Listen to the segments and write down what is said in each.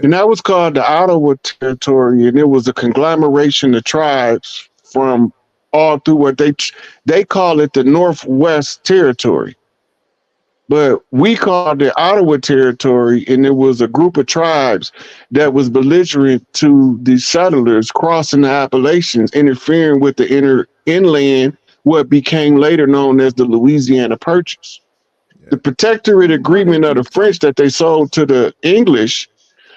And that was called the Ottawa Territory, and it was a conglomeration of tribes from all through what they call it the Northwest Territory. But we called it Ottawa Territory, and it was a group of tribes that was belligerent to the settlers crossing the Appalachians, interfering with the inland, what became later known as the Louisiana Purchase. The Protectorate Agreement of the French that they sold to the English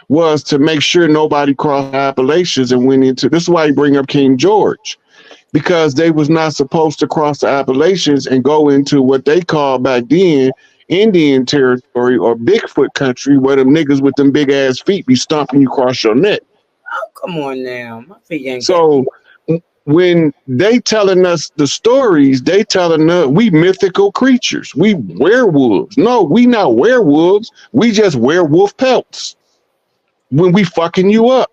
was to make sure nobody crossed the Appalachians and went into, this is why you bring up King George, because they was not supposed to cross the Appalachians and go into what they called back then Indian territory or Bigfoot country, where them niggas with them big ass feet be stomping you across your neck. Oh, come on now. My feet ain't so when they telling us the stories, they telling us we mythical creatures, we werewolves. No, we not werewolves. We just werewolf pelts when we fucking you up.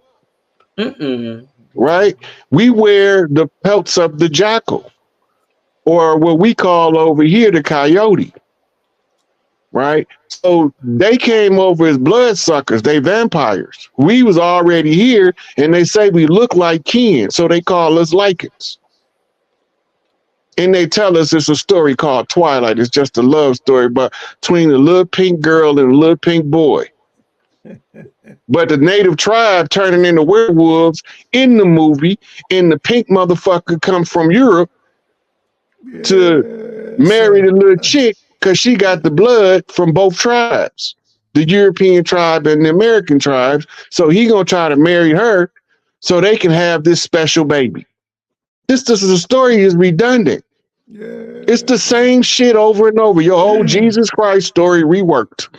Right? We wear the pelts of the jackal, or what we call over here the coyote. Right? So they came over as bloodsuckers. They vampires. We was already here, and they say we look like kin, so they call us lichens. And they tell us it's a story called Twilight. It's just a love story, but between a little pink girl and a little pink boy. But the native tribe turning into werewolves in the movie, and the pink motherfucker come from Europe to marry the little chick, because she got the blood from both tribes, the European tribe and the American tribes. So he gonna try to marry her so they can have this special baby. This is a story is redundant. It's the same shit over and over. Your old Jesus Christ story reworked.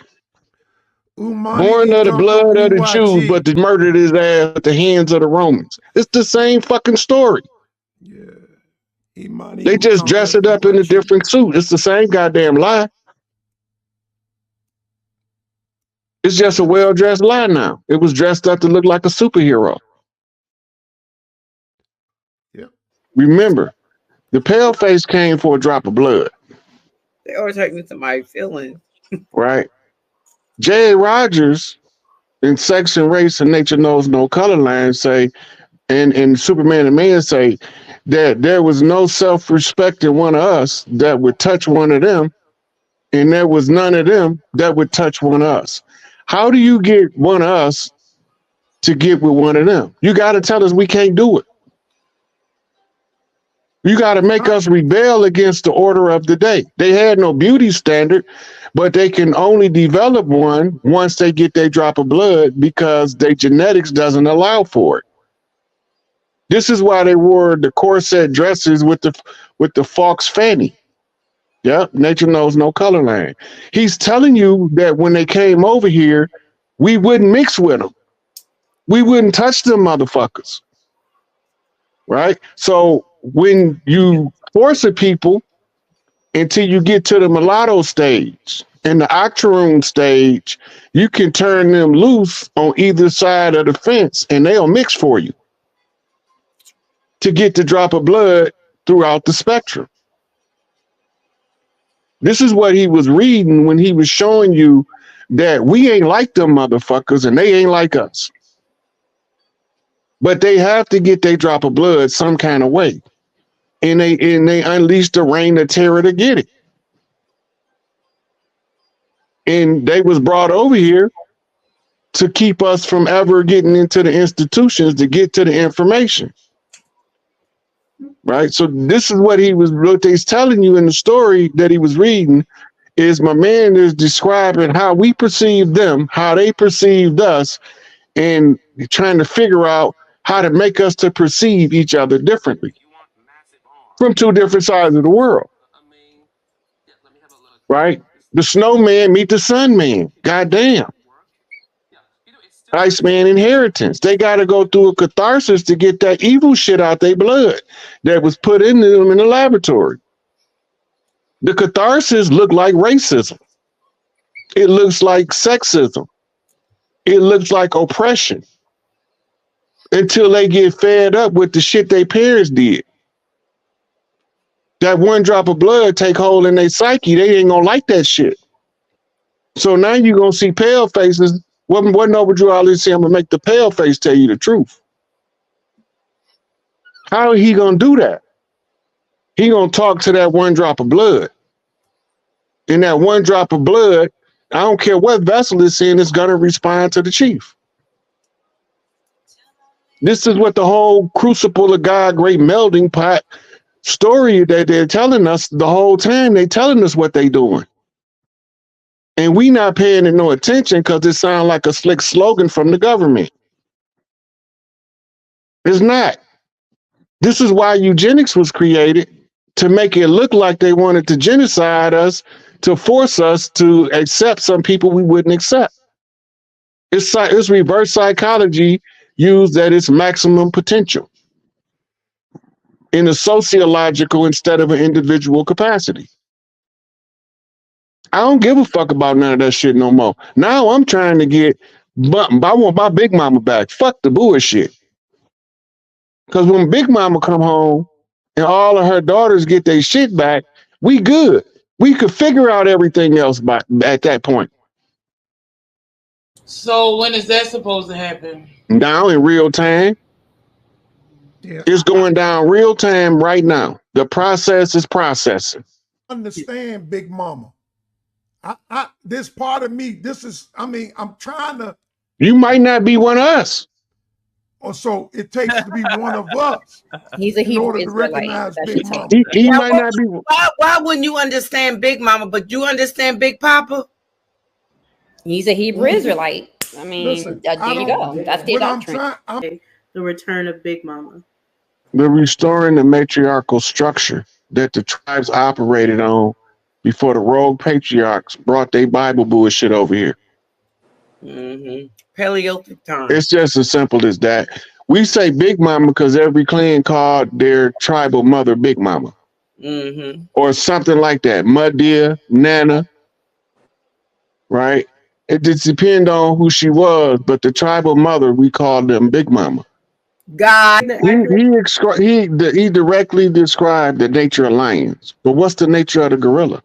Born of the blood of the Jews, but they murdered his ass at the hands of the Romans. It's the same fucking story. They just dress it up in a different suit. It's the same goddamn lie. It's just a well-dressed lie now. It was dressed up to look like a superhero. Remember, the pale face came for a drop of blood. They always hurt me to my feelings. Right? J.A. Rogers in Section Race and Nature Knows No Color line say, and Superman and Man say, that there was no self-respect in one of us that would touch one of them, and there was none of them that would touch one of us. How do you get one of us to get with one of them? You got to tell us we can't do it. You got to make us rebel against the order of the day. They had no beauty standard, but they can only develop one once they get their drop of blood, because their genetics doesn't allow for it. This is why they wore the corset dresses with the fox fanny. Yep, Nature Knows No Color line. He's telling you that when they came over here, we wouldn't mix with them. We wouldn't touch them motherfuckers. Right? So when you force a people until you get to the mulatto stage and the octoroon stage, you can turn them loose on either side of the fence and they'll mix for you to get the drop of blood throughout the spectrum. This is what he was reading when he was showing you that we ain't like them motherfuckers and they ain't like us. But they have to get their drop of blood some kind of way. And they unleashed the reign of terror to get it. And they was brought over here to keep us from ever getting into the institutions to get to the information. Right? So this is what he's telling you in the story that he was reading, is my man is describing how we perceive them, how they perceived us, and trying to figure out how to make us to perceive each other differently from two different sides of the world. Right? The snowman meet the sun man. Goddamn. Iceman inheritance. They got to go through a catharsis to get that evil shit out their blood that was put into them in the laboratory. The catharsis look like racism. It looks like sexism. It looks like oppression, until they get fed up with the shit their parents did. That one drop of blood take hold in their psyche. They ain't gonna like that shit. So now you're gonna see pale faces What noble Drew Ali say? I'm gonna make the pale face tell you the truth. How are he gonna do that? He gonna talk to that one drop of blood. And that one drop of blood, I don't care what vessel it's in, it's gonna respond to the chief. This is what the whole crucible of God, great melting pot story that they're telling us the whole time. They telling us what they doing. And we not paying it no attention because it sounds like a slick slogan from the government. It's not. This is why eugenics was created, to make it look like they wanted to genocide us, to force us to accept some people we wouldn't accept. It's reverse psychology used at its maximum potential in a sociological instead of an individual capacity. I don't give a fuck about none of that shit no more. Now I'm trying to get, I want my big mama back. Fuck the bullshit. Because when Big Mama come home and all of her daughters get their shit back, we good. We could figure out everything else at that point. So when is that supposed to happen? Now in real time. Yeah. It's going down real time right now. The process is processing. Understand, Big Mama. This part of me, I'm trying to. You might not be one of us. Or so it takes to be one of us. He's a Hebrew Israelite. Big Mama. He might not be. Why wouldn't you understand Big Mama, but you understand Big Papa? He's a Hebrew Israelite. I mean, listen, there you go. That's the doctrine. The return of Big Mama. The restoring the matriarchal structure that the tribes operated on before the rogue patriarchs brought their Bible bullshit over here. Mm-hmm. Paleolithic time. It's just as simple as that. We say Big Mama because every clan called their tribal mother Big Mama. Mm-hmm. Or something like that. Muddeer, Nana. Right? It just depends on who she was, but the tribal mother, we called them Big Mama. God. He directly described the nature of lions. But what's the nature of the gorilla?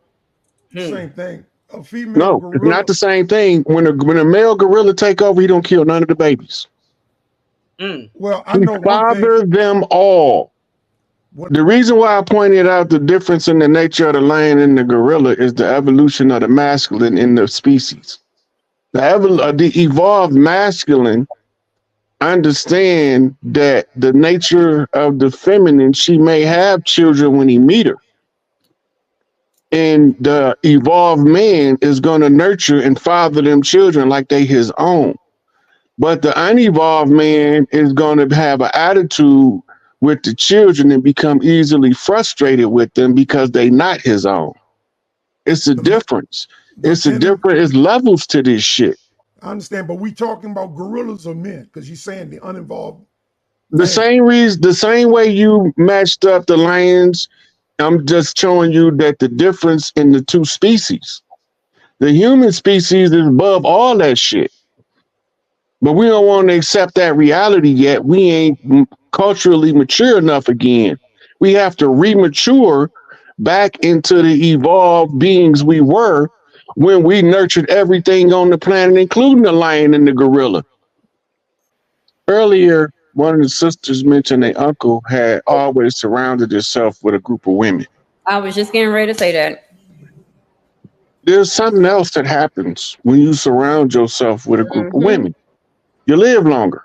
Same thing. A female gorilla. It's not the same thing. When a male gorilla take over, he don't kill none of the babies. Well, I know father them all. The reason why I pointed out the difference in the nature of the lion and the gorilla is the evolution of the masculine in the species. The evolved masculine understand that the nature of the feminine, she may have children when he meet her. And the evolved man is going to nurture and father them children like they his own. But the unevolved man is going to have an attitude with the children and become easily frustrated with them because they not his own. It's a difference. It's levels to this shit. I understand, but we talking about gorillas or men, because you're saying the uninvolved. The same way you matched up the lions, I'm just showing you that the difference in the two species. The human species is above all that shit. But we don't want to accept that reality yet. We ain't culturally mature enough again. We have to remature back into the evolved beings we were when we nurtured everything on the planet, including the lion and the gorilla. Earlier, one of the sisters mentioned their uncle had always surrounded himself with a group of women. I was just getting ready to say that. There's something else that happens when you surround yourself with a group of women. You live longer.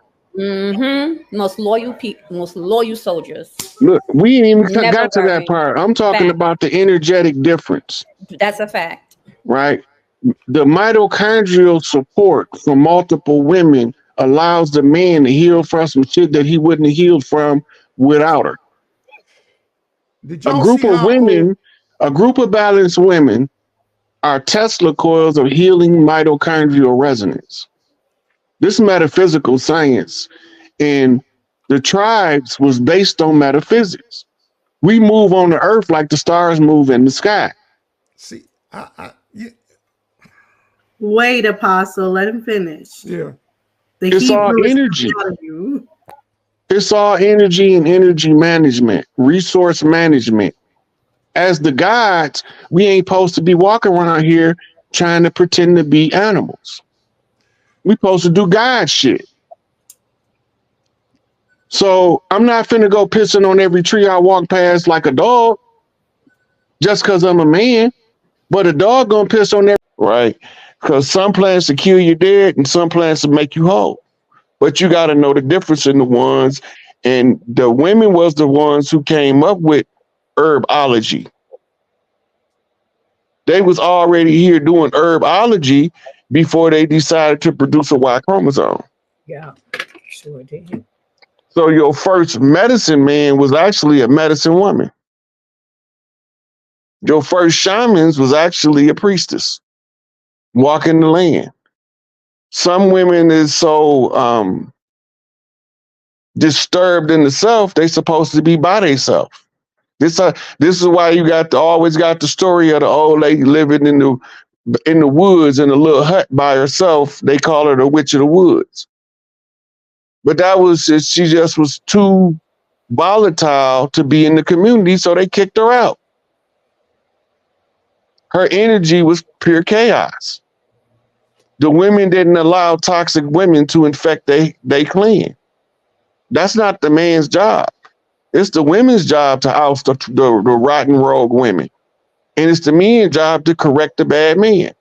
Most loyal soldiers. Look, we ain't even got to that part. I'm talking about the energetic difference. That's a fact. Right? The mitochondrial support from multiple women allows the man to heal from some shit that he wouldn't have healed from without her. A group of balanced women are Tesla coils of healing mitochondrial resonance. This is metaphysical science, and the tribes was based on metaphysics. We move on the earth like the stars move in the sky. See, Wait, Apostle, let him finish. Yeah. It's all energy. It's all energy and energy management, resource management. As the gods, we ain't supposed to be walking around here trying to pretend to be animals. We supposed to do God shit. So I'm not finna go pissing on every tree I walk past like a dog just because I'm a man. But a dog gonna piss on that, right? Because some plants will kill you dead and some plants will make you whole. But you got to know the difference in the ones. And the women was the ones who came up with herbology. They was already here doing herbology before they decided to produce a Y chromosome. Yeah, sure did. So your first medicine man was actually a medicine woman. Your first shamans was actually a priestess walking the land. Some women is so disturbed in the self, they supposed to be by themselves. This is why you always got the story of the old lady living in the woods in a little hut by herself. They call her the witch of the woods. But she just was too volatile to be in the community, so they kicked her out. Her energy was pure chaos. The women didn't allow toxic women to infect they clan. That's not the man's job. It's the women's job to oust the rotten rogue women. And it's the men's job to correct the bad men.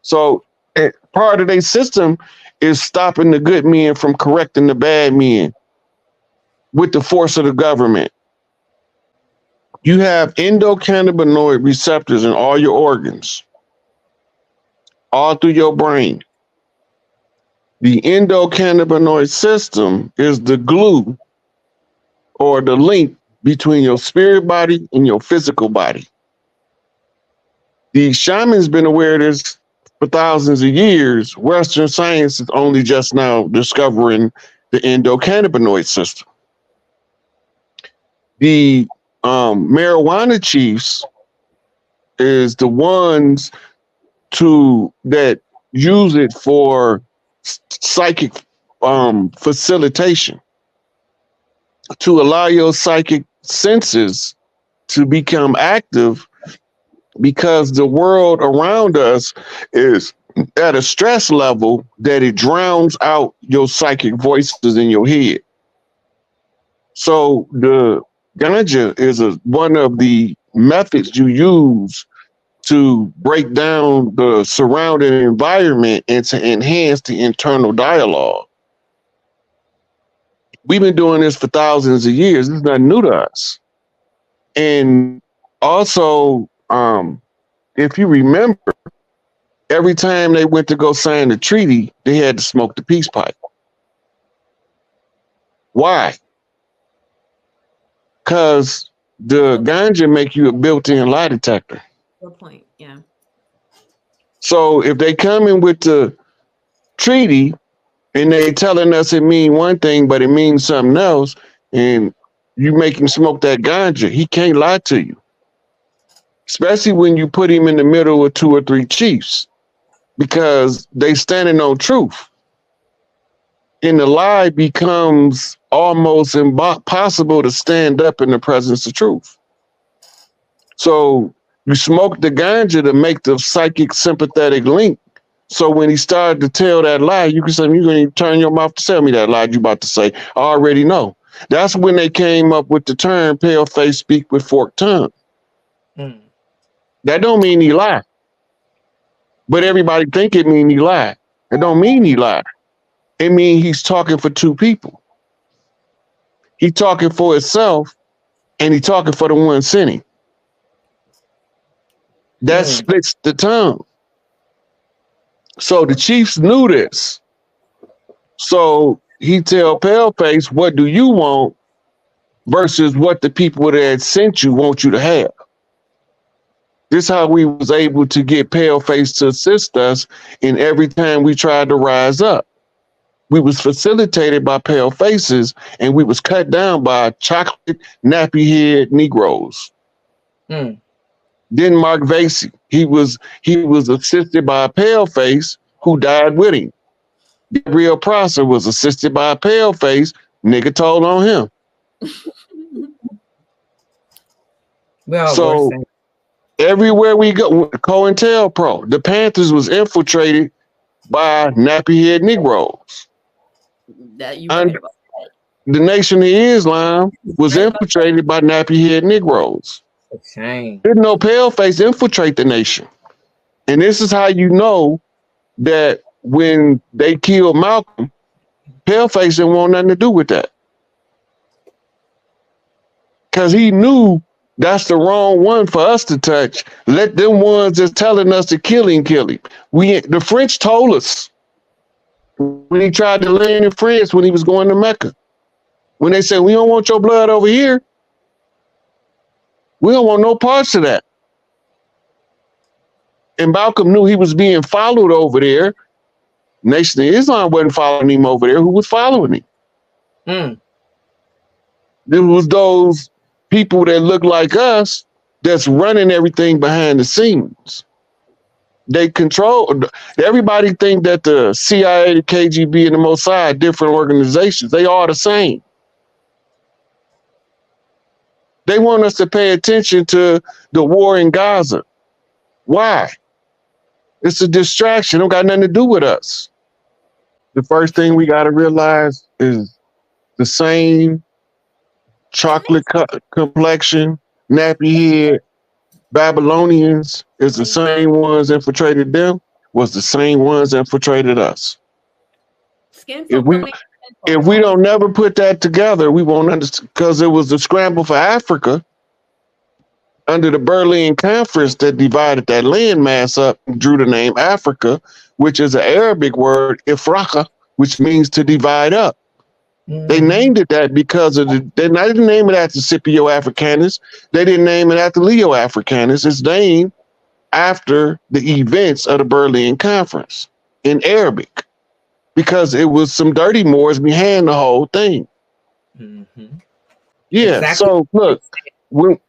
So part of their system is stopping the good men from correcting the bad men with the force of the government. You have endocannabinoid receptors in all your organs, all through your brain. The endocannabinoid system is the glue or the link between your spirit body and your physical body. The shaman's been aware of this for thousands of years. Western science is only just now discovering the endocannabinoid system. The marijuana chiefs is the ones that use it for psychic facilitation, to allow your psychic senses to become active, because the world around us is at a stress level that it drowns out your psychic voices in your head. So the ganja is one of the methods you use to break down the surrounding environment and to enhance the internal dialogue. We've been doing this for thousands of years. This is not new to us. And also, if you remember, every time they went to go sign the treaty, they had to smoke the peace pipe. Why? Because the ganja make you a built-in lie detector. Good point. Yeah. So if they come in with the treaty and they telling us it mean one thing, but it means something else, and you make him smoke that ganja, he can't lie to you. Especially when you put him in the middle of 2 or 3 chiefs, because they standing on truth. And the lie becomes almost impossible to stand up in the presence of truth. So you smoke the ganja to make the psychic sympathetic link. So when he started to tell that lie, you can say, you're going to turn your mouth to tell me that lie you about to say. I already know. That's when they came up with the term pale face speak with forked tongue. Mm. That don't mean he lie. But everybody think it mean he lie. It don't mean he lie. It mean he's talking for 2 people. He talking for himself and he talking for the one sinning. That splits the tongue. So the chiefs knew this. So he tell Paleface, what do you want versus what the people that had sent you want you to have. This is how we was able to get Paleface to assist us in every time we tried to rise up. We was facilitated by pale faces and we was cut down by chocolate nappy head Negroes. Mm. Then Mark Vasey, he was assisted by a pale face who died with him. Gabriel Prosser was assisted by a pale face, nigga told on him. Well, so Everywhere we go, COINTELPRO, the Panthers was infiltrated by nappy-head Negroes. That you right about that. The Nation of Islam was infiltrated by nappy-head Negroes. Shame. Didn't no paleface infiltrate the nation. And this is how you know that when they killed Malcolm, paleface didn't want nothing to do with that. Because he knew that's the wrong one for us to touch. Let them ones that's telling us to kill him, kill him. The French told us when he tried to land in France when he was going to Mecca. When they said, we don't want your blood over here. We don't want no parts of that. And Malcolm knew he was being followed over there. Nation of Islam wasn't following him over there. Who was following him? There was those people that look like us that's running everything behind the scenes. They control. Everybody think that the CIA, the KGB, and the Mossad are different organizations. They are the same. They want us to pay attention to the war in Gaza. Why? It's a distraction. It don't got nothing to do with us. The first thing we got to realize is the same chocolate complexion, nappy head Babylonians is the same ones infiltrated them, was the same ones infiltrated us. If we don't never put that together, we won't understand, because it was the scramble for Africa under the Berlin Conference that divided that landmass up and drew the name Africa, which is an Arabic word, ifraka, which means to divide up. They named it that because of they didn't name it after Scipio Africanus. They didn't name it after Leo Africanus. It's named after the events of the Berlin Conference in Arabic, because it was some dirty Moors behind the whole thing. Yeah. Exactly. So look, when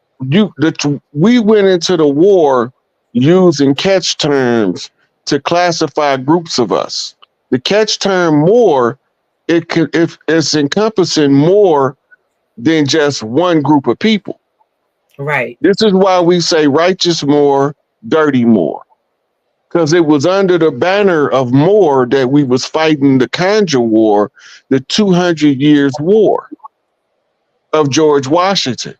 we went into the war using catch terms to classify groups of us. The catch term more, it's encompassing more than just one group of people. Right. This is why we say righteous more, dirty more. Because it was under the banner of more that we was fighting the Conjure War, the 200 years war of George Washington,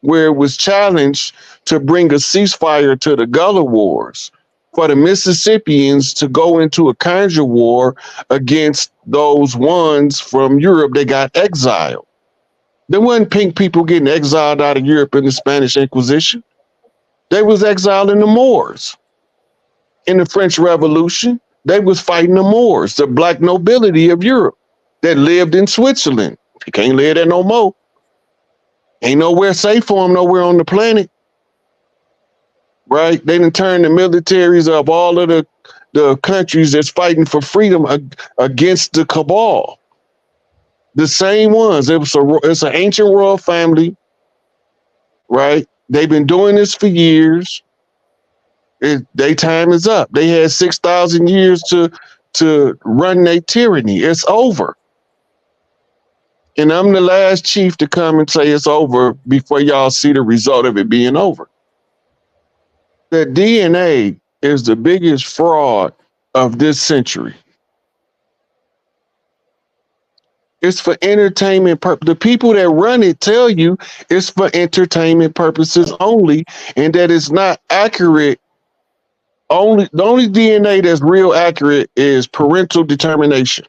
where it was challenged to bring a ceasefire to the Gullah Wars, for the Mississippians to go into a Conjure War against those ones from Europe that got exiled. There wasn't pink people getting exiled out of Europe in the Spanish Inquisition. They was exiling the Moors. In the French Revolution, they was fighting the Moors, the black nobility of Europe that lived in Switzerland. You can't live there no more. Ain't nowhere safe for them nowhere on the planet. Right? They done turned the militaries of all of the countries that's fighting for freedom against the cabal. The same ones. It's an ancient royal family, right? They've been doing this for years. Their time is up. They had 6,000 years to run their tyranny. It's over. And I'm the last chief to come and say it's over before y'all see the result of it being over. The DNA is the biggest fraud of this century. It's for entertainment purposes. The people that run it tell you it's for entertainment purposes only, and that it's not accurate. The only DNA that's real accurate is parental determination.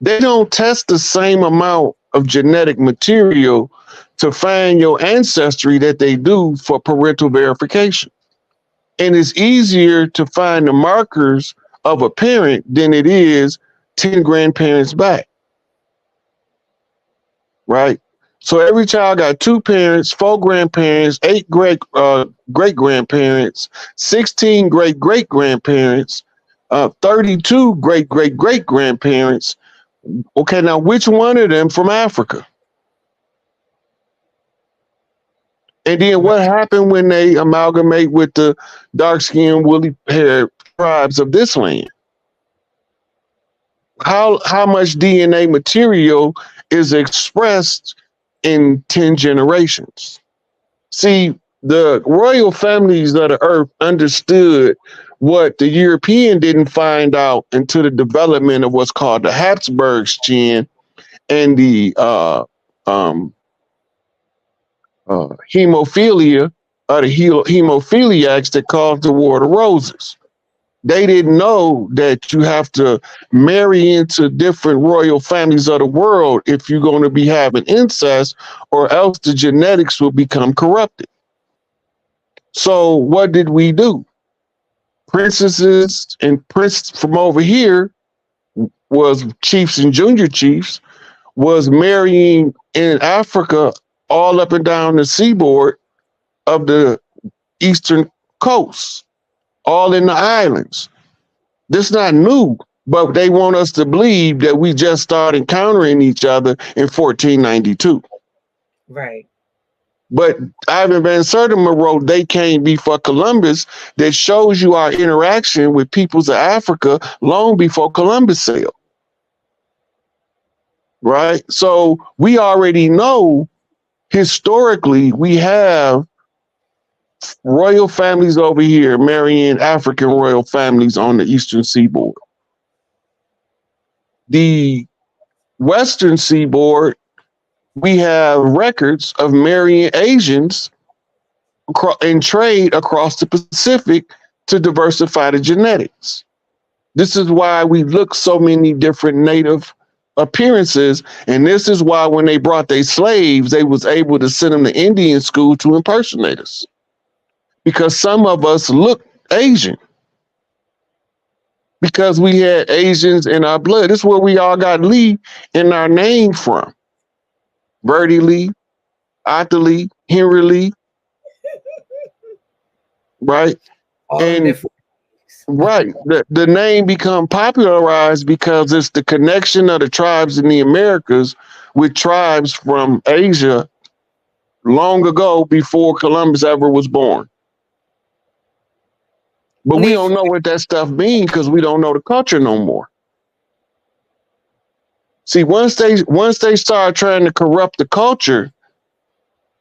They don't test the same amount of genetic material to find your ancestry that they do for parental verification. And it's easier to find the markers of a parent than it is 10 grandparents back. Right? So every child got 2 parents, 4 grandparents, 8 great-grandparents, 16 great-great-grandparents, 32 great-great-great-grandparents. Okay, now which one of them from Africa? And then what happened when they amalgamate with the dark-skinned, woolly-haired tribes of this land? How much DNA material is expressed in 10 generations? See, the royal families of the earth understood what the European didn't find out until the development of what's called the Habsburgs gene and the hemophilia, or the hemophiliacs that caused the War of the Roses. They didn't know that you have to marry into different royal families of the world if you're going to be having incest, or else the genetics will become corrupted. So what did we do? Princesses and prince from over here was chiefs and junior chiefs was marrying in Africa all up and down the seaboard of the eastern coast, all in the islands. This is not new, but they want us to believe that we just started encountering each other in 1492. Right. But Ivan Van Sertima wrote They Came Before Columbus, that shows you our interaction with peoples of Africa long before Columbus sailed. Right? So we already know historically we have royal families over here marrying African royal families on the eastern seaboard. The western seaboard, we have records of marrying Asians and trade across the Pacific to diversify the genetics. This is why we look so many different native appearances, and this is why when they brought their slaves, they was able to send them to Indian school to impersonate us, because some of us look Asian because we had Asians in our blood. This is where we all got Lee in our name from. Bertie Lee, Arthur Lee, Henry Lee, right? And right, the name become popularized because it's the connection of the tribes in the Americas with tribes from Asia long ago, before Columbus ever was born. But we don't know what that stuff means because we don't know the culture no more. See, once they start trying to corrupt the culture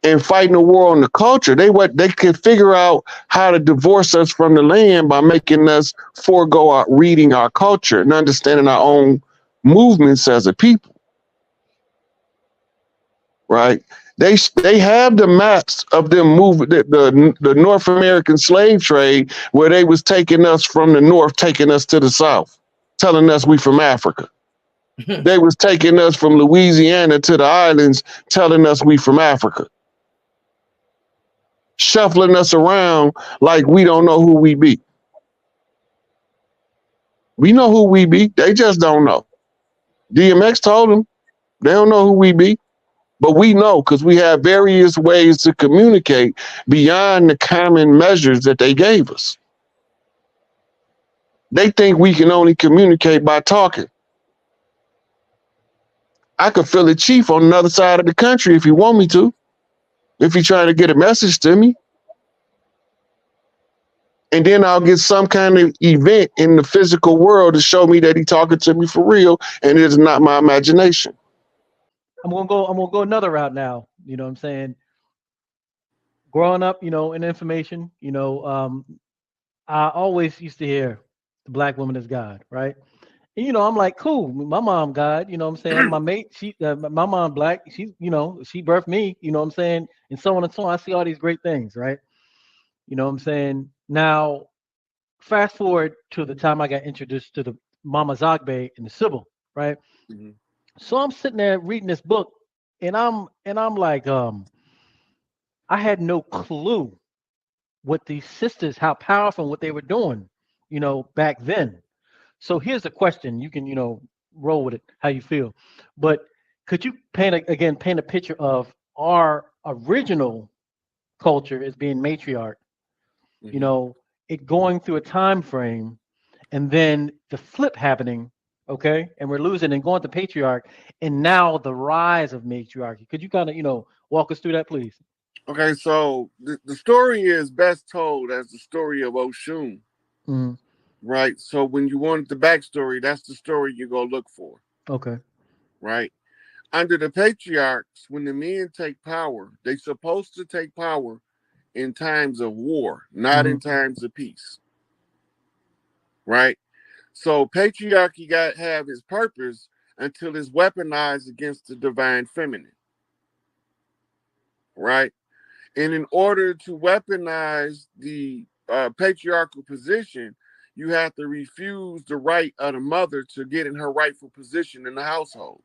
and fighting a war on the culture, they can figure out how to divorce us from the land by making us forego our reading our culture and understanding our own movements as a people. Right? They have the maps of them moving the North American slave trade, where they was taking us from the north, taking us to the south, telling us we from Africa. They was taking us from Louisiana to the islands, telling us we from Africa. Shuffling us around like we don't know who we be. We know who we be. They just don't know. DMX told them they don't know who we be. But we know because we have various ways to communicate beyond the common measures that they gave us. They think we can only communicate by talking. I could feel a chief on the other side of the country if you want me to, if you're trying to get a message to me. And then I'll get some kind of event in the physical world to show me that he's talking to me for real, and it is not my imagination. I'm gonna go another route now. You know what I'm saying? Growing up, in information, I always used to hear the black woman is God, right? And, I'm like, cool, my mom God, you know what I'm saying? My mate, my mom black, she birthed me, you know what I'm saying? And so on and so on. I see all these great things, right? You know what I'm saying? Now, fast forward to the time I got introduced to the Mama Zogbe and the Sybil, right? Mm-hmm. So I'm sitting there reading this book, and I'm like, I had no clue what these sisters, how powerful and what they were doing, back then. So here's the question. You can, roll with it, how you feel. But could you paint a picture of our original culture as being matriarch, mm-hmm. It going through a time frame, and then the flip happening, okay, and we're losing and going to patriarch, and now the rise of matriarchy. Could you kind of, walk us through that, please? Okay, so the story is best told as the story of Oshun, mm-hmm. right? So when you want the backstory, that's the story you go look for. Okay. Right? under the patriarchs, when the men take power, they're supposed to take power in times of war, not in times of peace. Right? So patriarchy got to have its purpose until it's weaponized against the divine feminine. Right? And in order to weaponize the patriarchal position, you have to refuse the right of the mother to get in her rightful position in the household.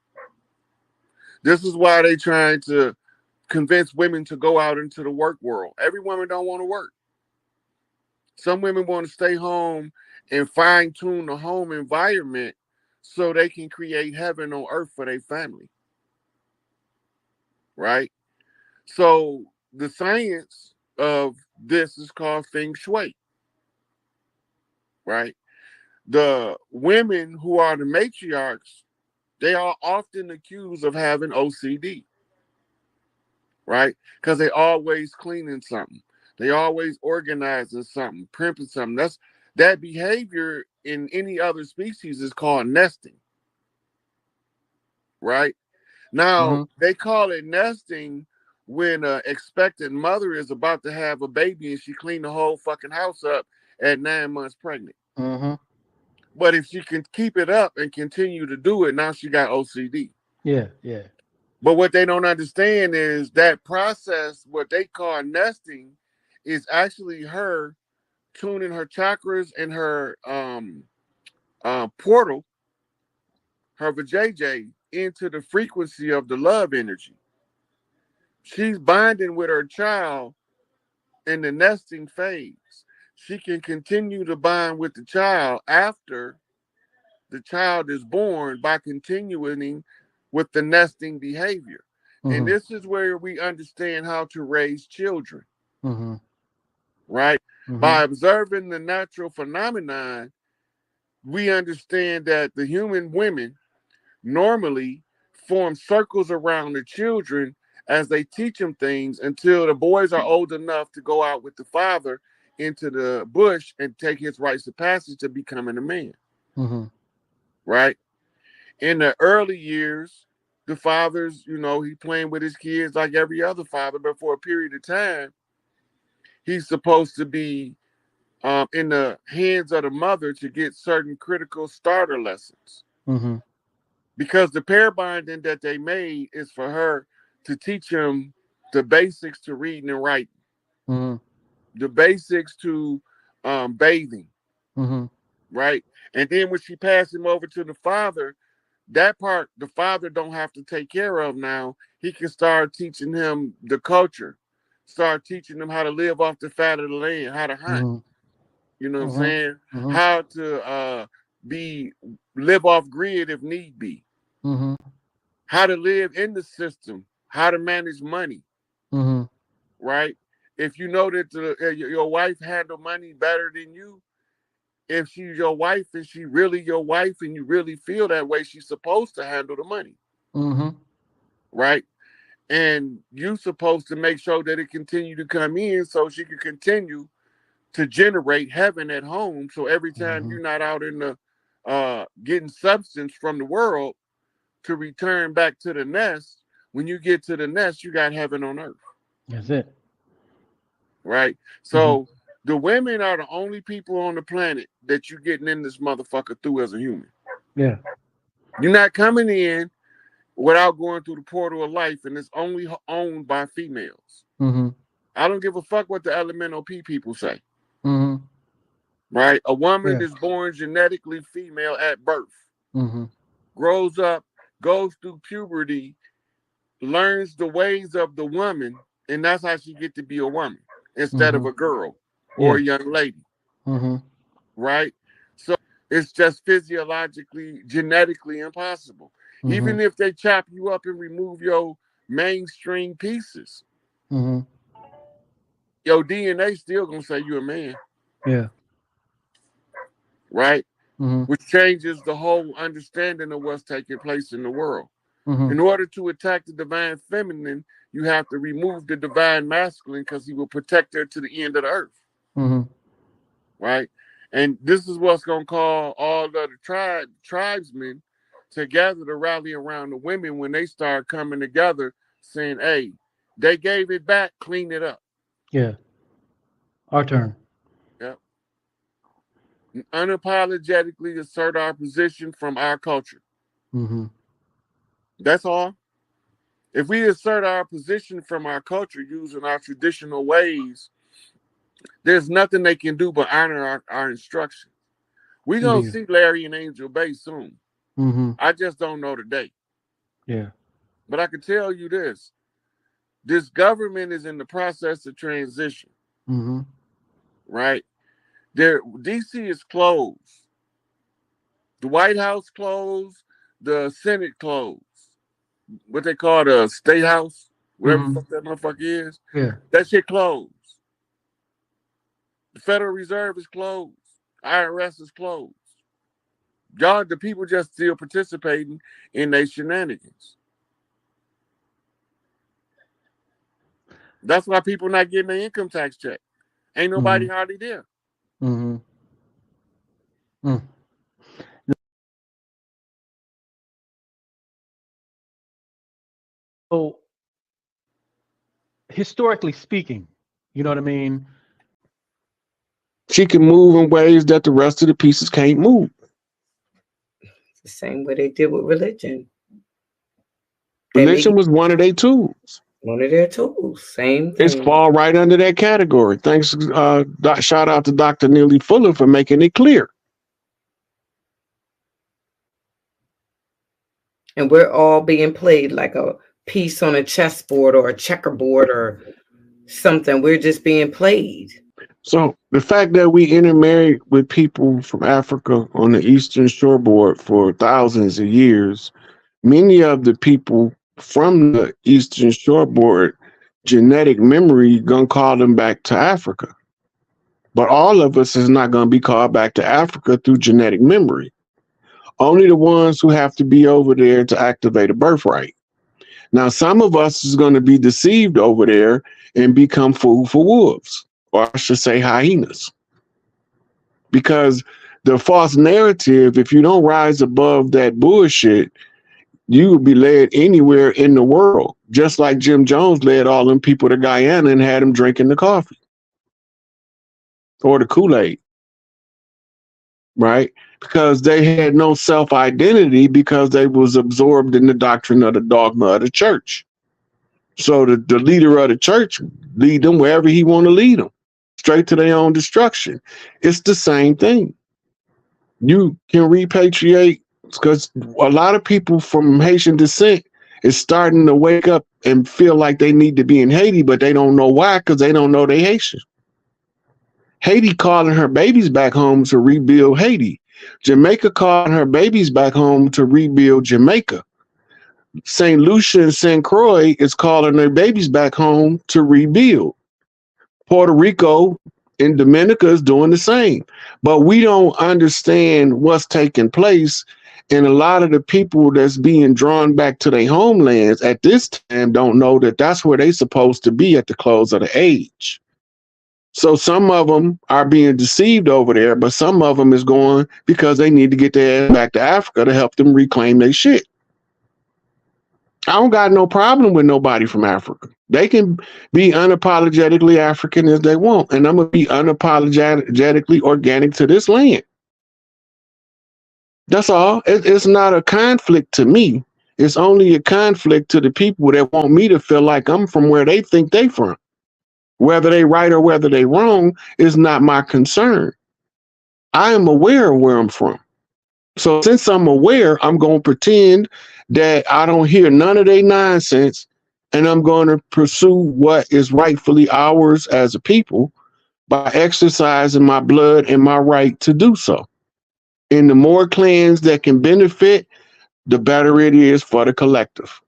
This is why they're trying to convince women to go out into the work world. Every woman don't want to work. Some women want to stay home and fine-tune the home environment so they can create heaven on earth for their family. Right? So the science of this is called Feng Shui. Right? The women who are the matriarchs, they are often accused of having OCD. Right? Because they always cleaning something. They always organizing something, primping something. That behavior in any other species is called nesting. Right? Now, they call it nesting when an expectant mother is about to have a baby and she cleaned the whole fucking house up at 9 months pregnant. But if she can keep it up and continue to do it, now she got OCD. Yeah, yeah. But what they don't understand is that process, what they call nesting, is actually her tuning her chakras and her portal, her vajayjay, into the frequency of the love energy. She's bonding with her child in the nesting phase. She can continue to bond with the child after the child is born by continuing with the nesting behavior. And this is where we understand how to raise children. Right? By observing the natural phenomenon, we understand that the human women normally form circles around the children as they teach them things until the boys are old enough to go out with the father into the bush and take his rites of passage to becoming a man. Right? In the early years, the father's, he playing with his kids like every other father, but for a period of time, he's supposed to be in the hands of the mother to get certain critical starter lessons. Because the pair binding that they made is for her to teach him the basics to reading and writing, the basics to bathing, right? And then when she passed him over to the father, that part the father don't have to take care of now. He can start teaching him the culture, start teaching him how to live off the fat of the land, how to hunt. You know what I'm saying? How to live off grid if need be. How to live in the system, how to manage money. Right? If you know that your wife handle money better than you, if she's your wife and she really your wife and you really feel that way, she's supposed to handle the money. Right? And you're supposed to make sure that it continue to come in so she can continue to generate heaven at home. So every time you're not out in the getting substance from the world to return back to the nest, when you get to the nest, you got heaven on earth. That's it. Right? So the women are the only people on the planet that you're getting in this motherfucker through as a human. Yeah. You're not coming in without going through the portal of life, and it's only owned by females. I don't give a fuck what the elemental P people say. Right? A woman is born genetically female at birth, grows up, goes through puberty, learns the ways of the woman, and that's how she get to be a woman instead of a girl or a young lady. Right? So it's just physiologically, genetically impossible. Even if they chop you up and remove your mainstream pieces, your DNA still gonna say you're a man. Yeah. Right? Which changes the whole understanding of what's taking place in the world. In order to attack the divine feminine, you have to remove the divine masculine because he will protect her to the end of the earth. Right? And this is what's going to call all of the tribesmen together to rally around the women when they start coming together saying, hey, they gave it back, clean it up. Yeah. Our turn. Yep. Unapologetically assert our position from our culture. Mm-hmm. That's all. If we assert our position from our culture using our traditional ways, there's nothing they can do but honor our instructions. We're going to see Larry and Angel Bay soon. Mm-hmm. I just don't know the date. Yeah. But I can tell you this. This government is in the process of transition. Mm-hmm. Right? DC is closed. The White House closed. The Senate closed. What they call the State House, whatever the fuck that motherfucker is. Yeah. That shit closed. The Federal Reserve is closed. IRS is closed. Y'all, the people just still participating in their shenanigans. That's why people not getting their income tax check. Ain't nobody hardly there. Mm-hmm. Mm. So, historically speaking, you know what I mean? She can move in ways that the rest of the pieces can't move. The same way they did with religion. Religion was one of their tools. One of their tools. Same thing. It's fall right under that category. Thanks. Shout out to Dr. Neely Fuller for making it clear. And we're all being played like a piece on a chessboard or a checkerboard or something. We're just being played. So the fact that we intermarried with people from Africa on the Eastern Shoreboard for thousands of years, many of the people from the Eastern Shoreboard genetic memory gonna call them back to Africa. But all of us is not gonna be called back to Africa through genetic memory. Only the ones who have to be over there to activate a birthright. Now, some of us is gonna be deceived over there and become food for wolves, or I should say hyenas. Because the false narrative, if you don't rise above that bullshit, you will be led anywhere in the world, just like Jim Jones led all them people to Guyana and had them drinking the coffee or the Kool-Aid, right? Because they had no self-identity because they was absorbed in the doctrine of the dogma of the church. So the leader of the church lead them wherever he want to lead them, straight to their own destruction. It's the same thing. You can repatriate, because a lot of people from Haitian descent is starting to wake up and feel like they need to be in Haiti, but they don't know why, because they don't know they Haitian. Haiti calling her babies back home to rebuild Haiti. Jamaica calling her babies back home to rebuild Jamaica. St. Lucia and St. Croix is calling their babies back home to rebuild. Puerto Rico and Dominica is doing the same. But we don't understand what's taking place. And a lot of the people that's being drawn back to their homelands at this time don't know that that's where they're supposed to be at the close of the age. So some of them are being deceived over there, but some of them is going because they need to get their ass back to Africa to help them reclaim their shit. I don't got no problem with nobody from Africa. They can be unapologetically African as they want, and I'm going to be unapologetically organic to this land. That's all. It's not a conflict to me. It's only a conflict to the people that want me to feel like I'm from where they think they from. Whether they right or whether they wrong is not my concern. I am aware of where I'm from. So since I'm aware, I'm going to pretend that I don't hear none of their nonsense, and I'm going to pursue what is rightfully ours as a people by exercising my blood and my right to do so. And the more clans that can benefit, the better it is for the collective.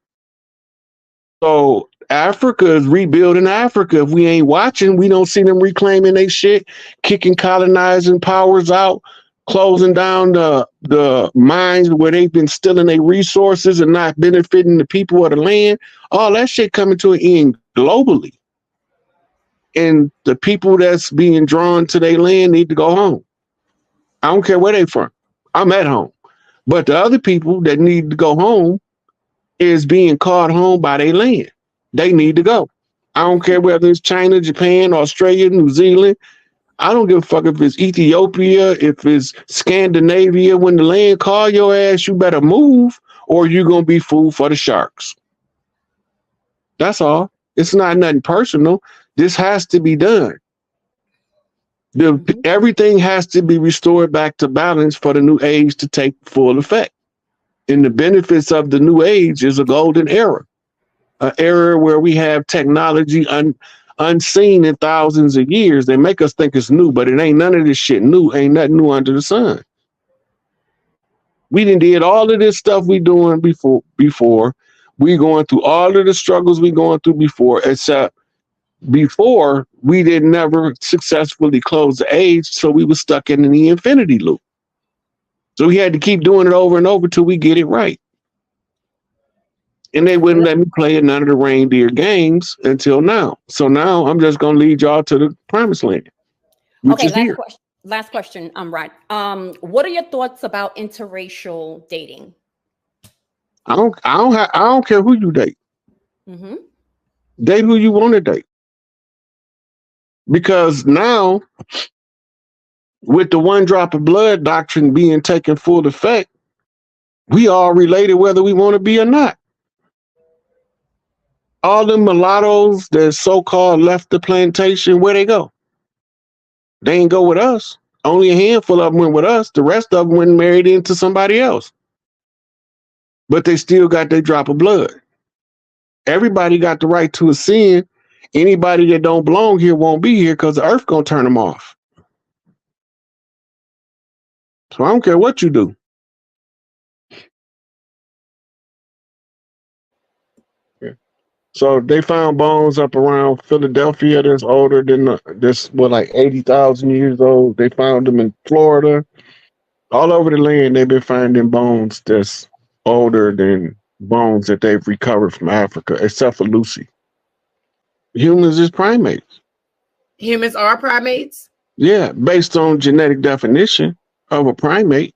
So Africa is rebuilding Africa. If we ain't watching, we don't see them reclaiming their shit, kicking colonizing powers out, closing down the mines where they've been stealing their resources and not benefiting the people of the land. All that shit coming to an end globally. And the people that's being drawn to their land need to go home. I don't care where they from. I'm at home. But the other people that need to go home is being called home by their land. They need to go. I don't care whether it's China, Japan, Australia, New Zealand. I don't give a fuck if it's Ethiopia, if it's Scandinavia. When the land call your ass, you better move or you're going to be food for the sharks. That's all. It's not nothing personal. This has to be done. Everything has to be restored back to balance for the new age to take full effect. And the benefits of the new age is a golden era, an era where we have technology unseen in thousands of years. They make us think it's new, but it ain't none of this shit new. Ain't nothing new under the sun. We did all of this stuff we doing before. We going through all of the struggles we going through before, except before we didn't never successfully close the age, so we were stuck in the infinity loop. So we had to keep doing it over and over till we get it right. And they wouldn't let me play none of the reindeer games until now. So now I'm just gonna lead y'all to the promised land. Okay, last question. I'm right. What are your thoughts about interracial dating? I don't care who you date. Mm-hmm. Date who you want to date. Because now, with the one drop of blood doctrine being taken full effect, we all related whether we want to be or not. All the mulattoes that so-called left the plantation, where they go? They ain't go with us. Only a handful of them went with us. The rest of them went and married into somebody else. But they still got their drop of blood. Everybody got the right to ascend. Anybody that don't belong here won't be here because the earth gonna turn them off. So I don't care what you do. Yeah. So they found bones up around Philadelphia that's older than like 80,000 years old. They found them in Florida. All over the land, they've been finding bones that's older than bones that they've recovered from Africa, except for Lucy. Humans is primates. Humans are primates? Yeah, based on genetic definition of a primate.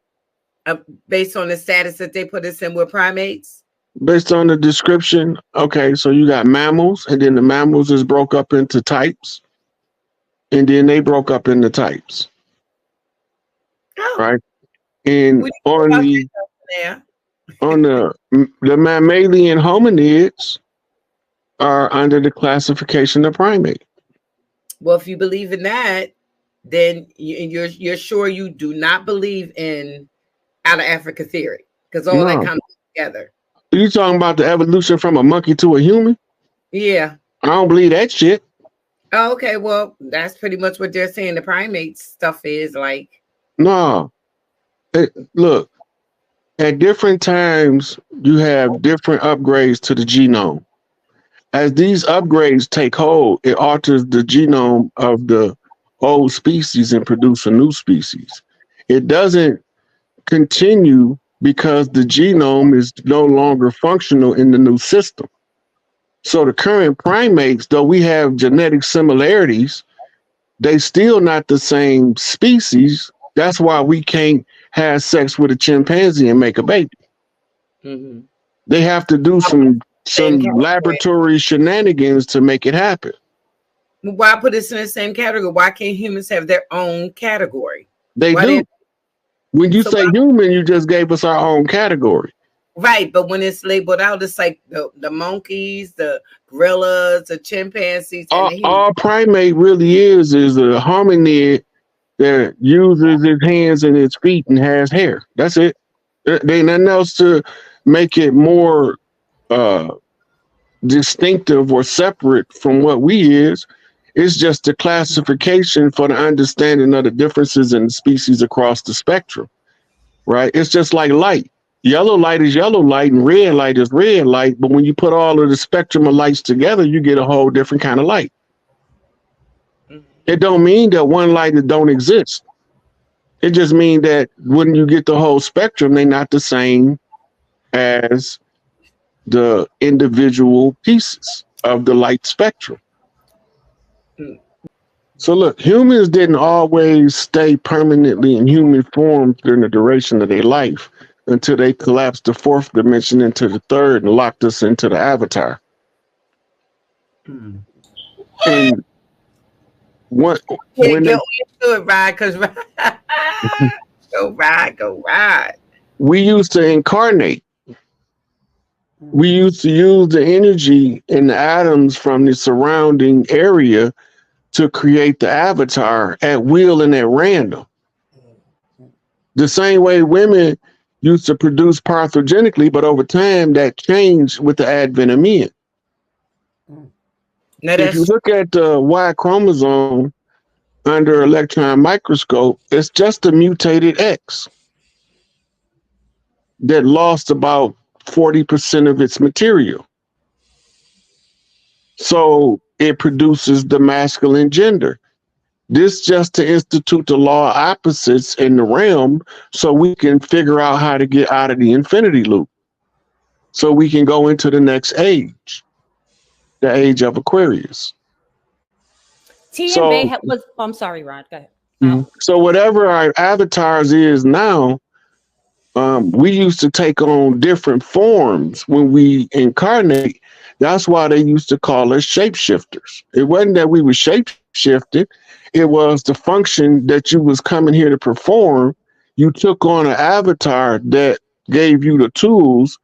Based on the status that they put us in, we're primates? Based on the description, okay, so you got mammals, and then the mammals is broke up into types, and then they broke up into types. Oh. Right? And on the mammalian hominids are under the classification of primate. Well, if you believe in that, then you're sure you do not believe in out of Africa theory, because all that comes together. Are you talking about the evolution from a monkey to a human? Yeah. I don't believe that shit. Oh, okay. Well, that's pretty much what they're saying the primate stuff is like. No. Look, at different times, you have different upgrades to the genome. As these upgrades take hold, it alters the genome of the old species and produce a new species. It doesn't continue because the genome is no longer functional in the new system. So the current primates, though we have genetic similarities, they still not the same species. That's why we can't have sex with a chimpanzee and make a baby. Mm-hmm. They have to do some laboratory shenanigans to make it happen. Why put us in the same category? Why can't humans have their own category? They do. When you say human, you just gave us our own category. Right, but when it's labeled out, it's like the monkeys, the gorillas, the chimpanzees. All primate really is a hominid that uses his hands and his feet and has hair. That's it. There ain't nothing else to make it more distinctive or separate from what we is. It's just a classification for the understanding of the differences in the species across the spectrum, right? It's just like light. Yellow light is yellow light and red light is red light. But when you put all of the spectrum of lights together, you get a whole different kind of light. It don't mean that one light don't exist. It just means that when you get the whole spectrum, they're not the same as the individual pieces of the light spectrum. So look, humans didn't always stay permanently in human form during the duration of their life. until they collapsed the fourth dimension into the third and locked us into the avatar. And when Go into it, Rod, because go ride. We used to incarnate. We used to use the energy in the atoms from the surrounding area to create the avatar at will and at random. The same way women used to produce parthenogenically, but over time that changed with the advent of men. If you look at the Y chromosome under electron microscope, it's just a mutated X that lost about 40% of its material. So it produces the masculine gender. This just to institute the law of opposites in the realm so we can figure out how to get out of the infinity loop. So we can go into the next age, the age of Aquarius. I'm sorry, Rod, go ahead. So whatever our avatars is now, we used to take on different forms when we incarnate. That's why they used to call us shapeshifters. It wasn't that we were shapeshifted. It was the function that you was coming here to perform. You took on an avatar that gave you the tools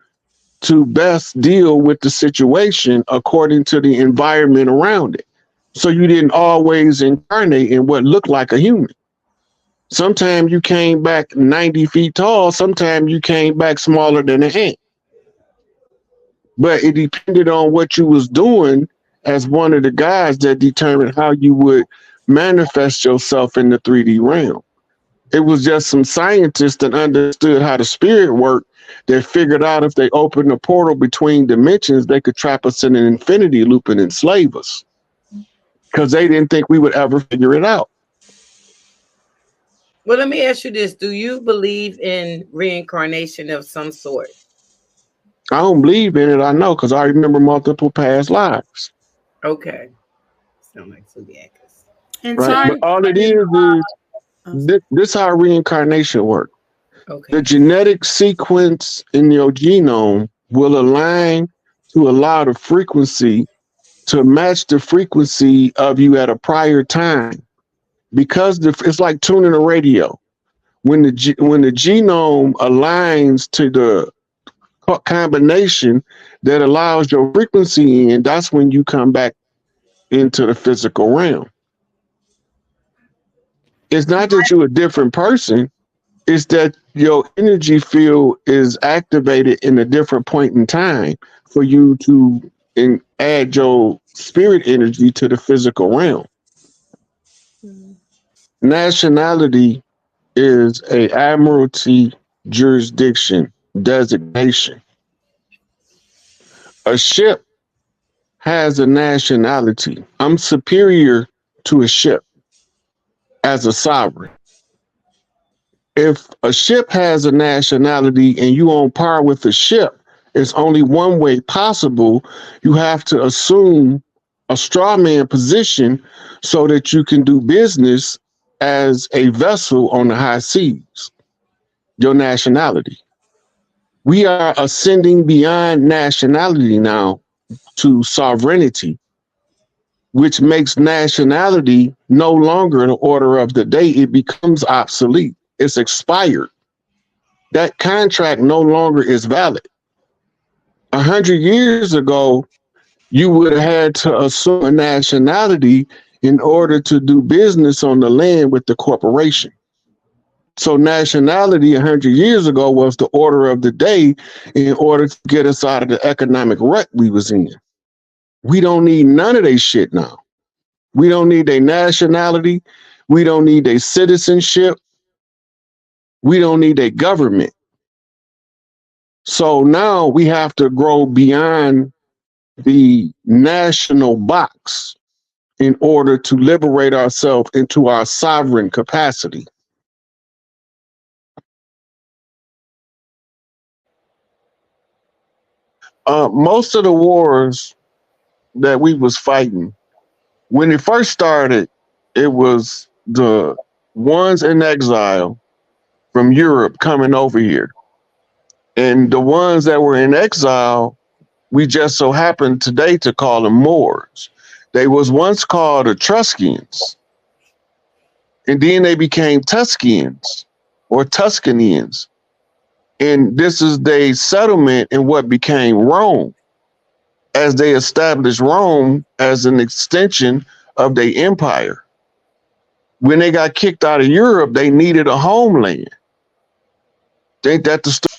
to best deal with the situation according to the environment around it. So you didn't always incarnate in what looked like a human. Sometimes you came back 90 feet tall. Sometimes you came back smaller than an ant. But it depended on what you was doing as one of the guys that determined how you would manifest yourself in the 3D realm. It was just some scientists that understood how the spirit worked that figured out if they opened a portal between dimensions, they could trap us in an infinity loop and enslave us. Because they didn't think we would ever figure it out. Well, let me ask you this. Do you believe in reincarnation of some sort? I don't believe in it, I know, because I remember multiple past lives. Okay. Sound like Subiacus. Right? But all it is this how reincarnation works. Okay. The genetic sequence in your genome will align to allow the frequency to match the frequency of you at a prior time, because it's like tuning a radio. When the genome aligns to the combination that allows your frequency in, that's when you come back into the physical realm. It's not that you're a different person, it's that your energy field is activated in a different point in time for you to add your spirit energy to the physical realm. Nationality is a admiralty jurisdiction designation. A ship has a nationality. I'm superior to a ship as a sovereign. If a ship has a nationality and you on par with the ship, it's only one way possible. You have to assume a straw man position so that you can do business as a vessel on the high seas, your nationality. We are ascending beyond nationality now to sovereignty, which makes nationality no longer an order of the day. It becomes obsolete. It's expired. That contract no longer is valid. 100 years ago, you would have had to assume a nationality in order to do business on the land with the corporation. So nationality 100 years ago was the order of the day in order to get us out of the economic rut we was in. We don't need none of that shit now. We don't need a nationality. We don't need a citizenship. We don't need a government. So now we have to grow beyond the national box in order to liberate ourselves into our sovereign capacity. Most of the wars that we was fighting, when it first started, it was the ones in exile from Europe coming over here. And the ones that were in exile, we just so happened today to call them Moors. They was once called Etruscans, and then they became Tuscans or Tuscanians. And this is their settlement in what became Rome, as they established Rome as an extension of their empire. When they got kicked out of Europe, they needed a homeland. Ain't that the story?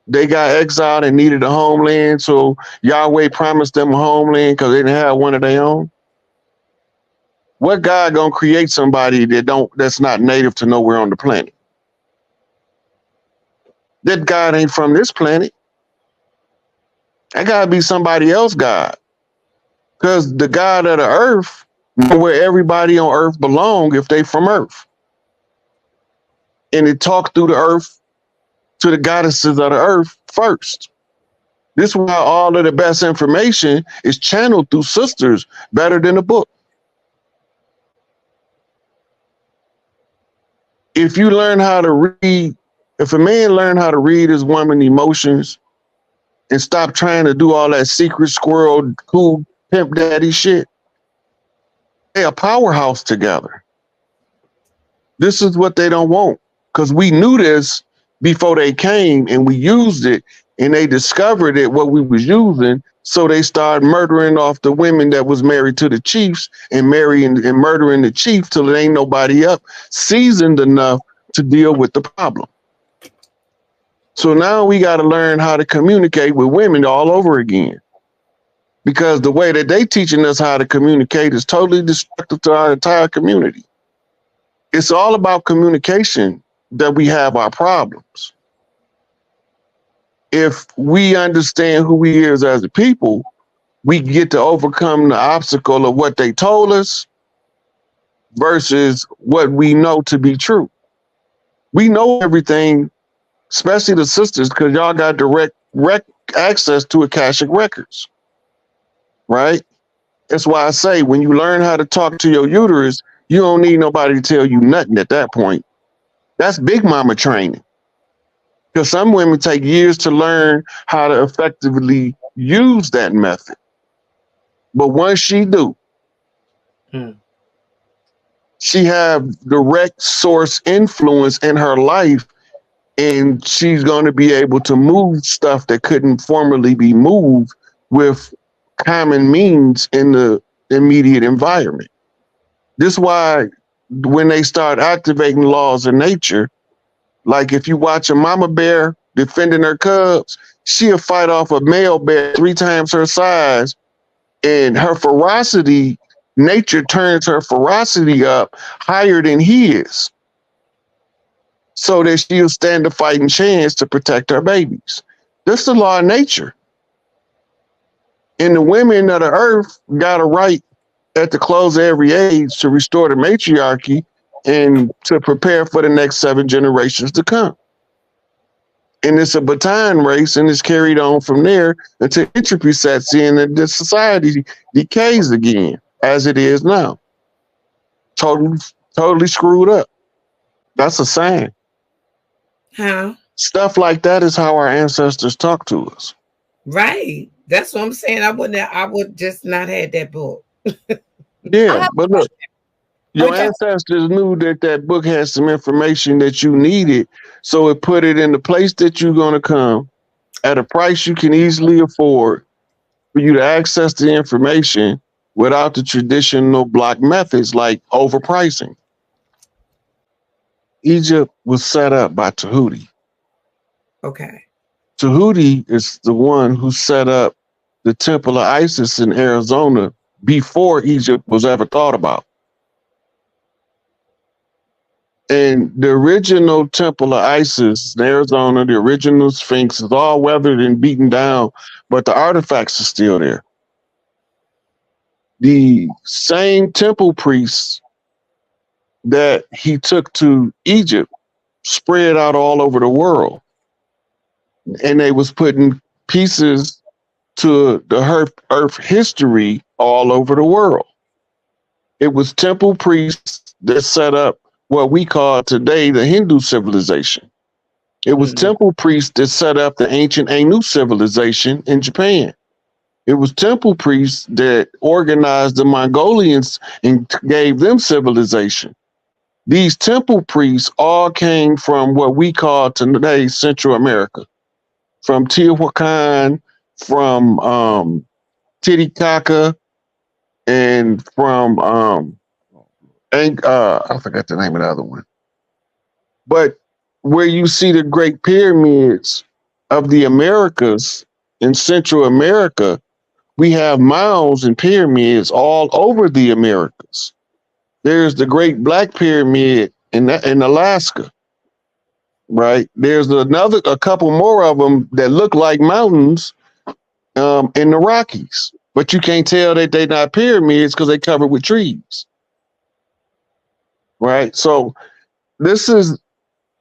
They got exiled and needed a homeland, so Yahweh promised them a homeland because they didn't have one of their own. What God gonna create somebody that's not native to nowhere on the planet? That God ain't from this planet. That gotta be somebody else God. Because the God of the earth know where everybody on earth belong if they from earth. And it talked through the earth to the goddesses of the earth first. This is why all of the best information is channeled through sisters better than a book. If you learn how to read, if a man learn how to read his woman's emotions and stop trying to do all that secret squirrel, cool pimp daddy shit, they a powerhouse together. This is what they don't want, because we knew this before they came and we used it, and they discovered it, what we was using, so they started murdering off the women that was married to the chiefs and marrying and murdering the chief till there ain't nobody up seasoned enough to deal with the problem. So now we got to learn how to communicate with women all over again, because the way that they teaching us how to communicate is totally destructive to our entire community. It's all about communication that we have our problems. If we understand who we is as a people, we get to overcome the obstacle of what they told us versus what we know to be true. We know everything, especially the sisters, because y'all got direct access to Akashic records, right? That's why I say when you learn how to talk to your uterus, you don't need nobody to tell you nothing at that point. That's big mama training. Because some women take years to learn how to effectively use that method. But once she do, she have direct source influence in her life, and she's going to be able to move stuff that couldn't formerly be moved with common means in the immediate environment. This is why when they start activating laws of nature, like if you watch a mama bear defending her cubs, she'll fight off a male bear 3 times her size, and her ferocity, nature turns her ferocity up higher than his, so that she'll stand a fighting chance to protect her babies. That's the law of nature. And the women of the earth got a right at the close of every age to restore the matriarchy and to prepare for the next 7 generations to come. And it's a baton race, and it's carried on from there until entropy sets in and the society decays again, as it is now. Totally screwed up. That's a sign. How? Stuff like that is how our ancestors talk to us. Right. That's what I'm saying. I would just not have that book. Yeah, but look, your ancestors knew that that book had some information that you needed, so it put it in the place that you're going to come at a price you can easily afford for you to access the information without the traditional block methods like overpricing. Egypt was set up by Tahuti. Okay. Tahuti is the one who set up the Temple of Isis in Arizona before Egypt was ever thought about. And the original Temple of Isis in Arizona, the original Sphinx, is all weathered and beaten down, but the artifacts are still there. The same temple priests that he took to Egypt spread out all over the world. And they was putting pieces to the earth history all over the world. It was temple priests that set up what we call today the Hindu civilization. It was temple priests that set up the ancient Ainu civilization in Japan. It was temple priests that organized the Mongolians and gave them civilization. These temple priests all came from what we call today Central America, from Teotihuacan, from Titicaca, and from I forgot the name of the other one. But where you see the Great Pyramids of the Americas in Central America, we have mounds and pyramids all over the Americas. There's the Great Black Pyramid in Alaska, right? There's a couple more of them that look like mountains in the Rockies, but you can't tell that they're not pyramids because they're covered with trees, right? So this is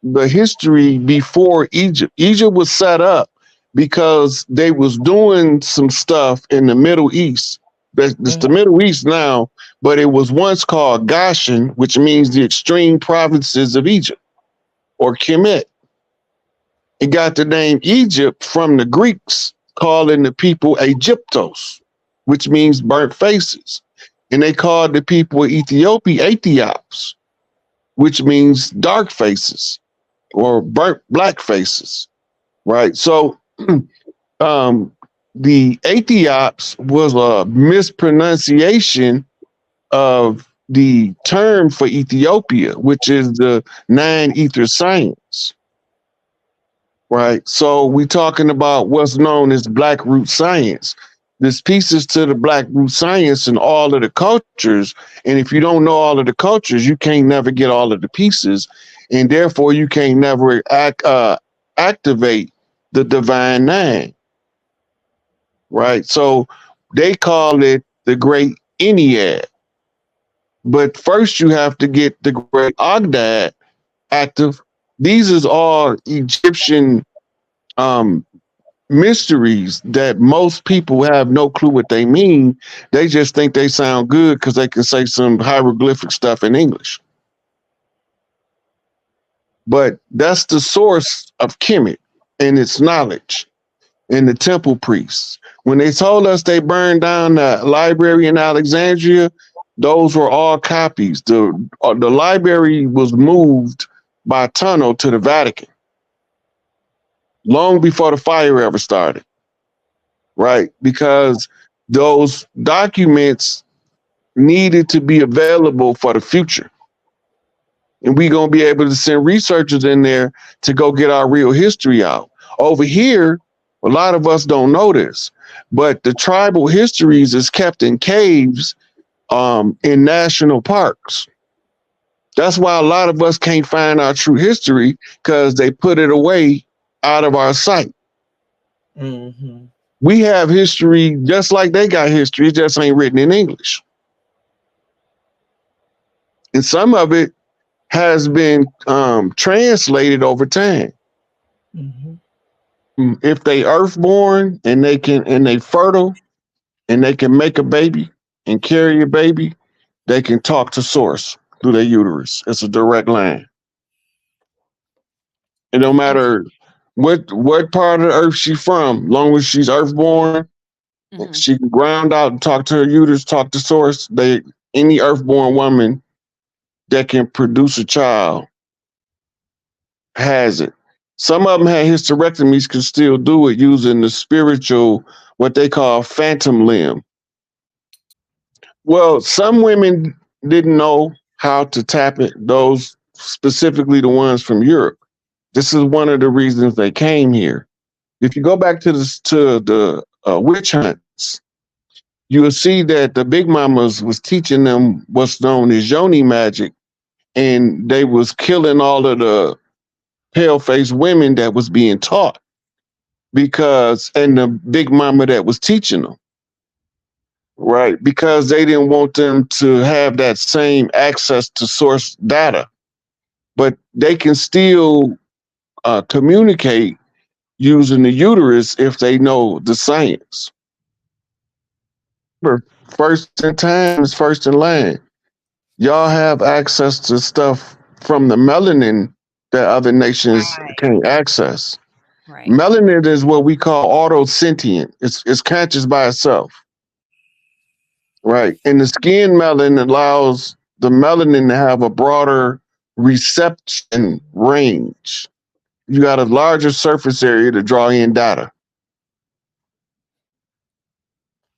the history before Egypt. Egypt was set up because they was doing some stuff in the Middle East. It's the Middle East now, but it was once called Goshen, which means the extreme provinces of Egypt, or Kemet. It got the name Egypt from the Greeks calling the people Egyptos, which means burnt faces. And they called the people of Ethiopia Ethiops, which means dark faces or burnt black faces, right? So the Ethiops was a mispronunciation of the term for Ethiopia, which is the 9-ether science, right? So we're talking about what's known as Black root science. There's pieces to the Black root science in all of the cultures, and if you don't know all of the cultures, you can't never get all of the pieces, and therefore you can't never activate the divine nine. Right, so they call it the Great Ennead, but first you have to get the Great Ogdad active. These is all Egyptian mysteries that most people have no clue what they mean. They just think they sound good because they can say some hieroglyphic stuff in English. But that's the source of Kemet and its knowledge and the temple priests. When they told us they burned down the library in Alexandria, those were all copies. The library was moved by tunnel to the Vatican long before the fire ever started, right? Because those documents needed to be available for the future. And we're going to be able to send researchers in there to go get our real history out. Over here, a lot of us don't know this, but the tribal histories is kept in caves in national parks. That's why a lot of us can't find our true history, because they put it away out of our sight. We have history just like they got history, it just ain't written in English. And some of it has been translated over time. If they earthborn and they fertile and they can make a baby and carry a baby, they can talk to source through their uterus. It's a direct line. It don't matter what part of the earth she's from, long as she's earthborn, she can ground out and talk to her uterus, talk to source. Any earthborn woman that can produce a child has it. Some of them had hysterectomies, can still do it using the spiritual, what they call phantom limb. Well, some women didn't know how to tap it, those specifically the ones from Europe. This is one of the reasons they came here. If you go back to the witch hunts, you will see that the big mamas was teaching them what's known as yoni magic, and they was killing all of the pale-faced women that was being taught, and the big mama that was teaching them, right? Because they didn't want them to have that same access to source data, but they can still communicate using the uterus if they know the science. Remember, first in time is first in line. Y'all have access to stuff from the melanin that other nations can't access. Melanin is what we call autosentient. It's conscious by itself. Right. And the skin melanin allows the melanin to have a broader reception range. You got a larger surface area to draw in data.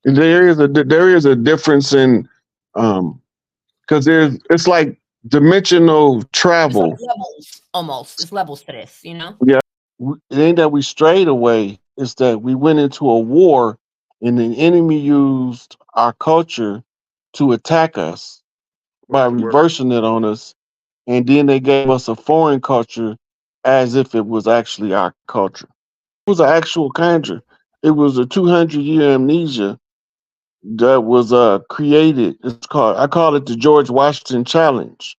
There is a difference in because it's like dimensional travel. It's like levels, almost. It's levels to this, you know? Yeah. It ain't that we strayed away, it's that we went into a war and the enemy used our culture to attack us by reversing it on us. And then they gave us a foreign culture as if it was actually our culture. It was an actual conjure. It was a 200-year amnesia that was created. I call it the George Washington Challenge,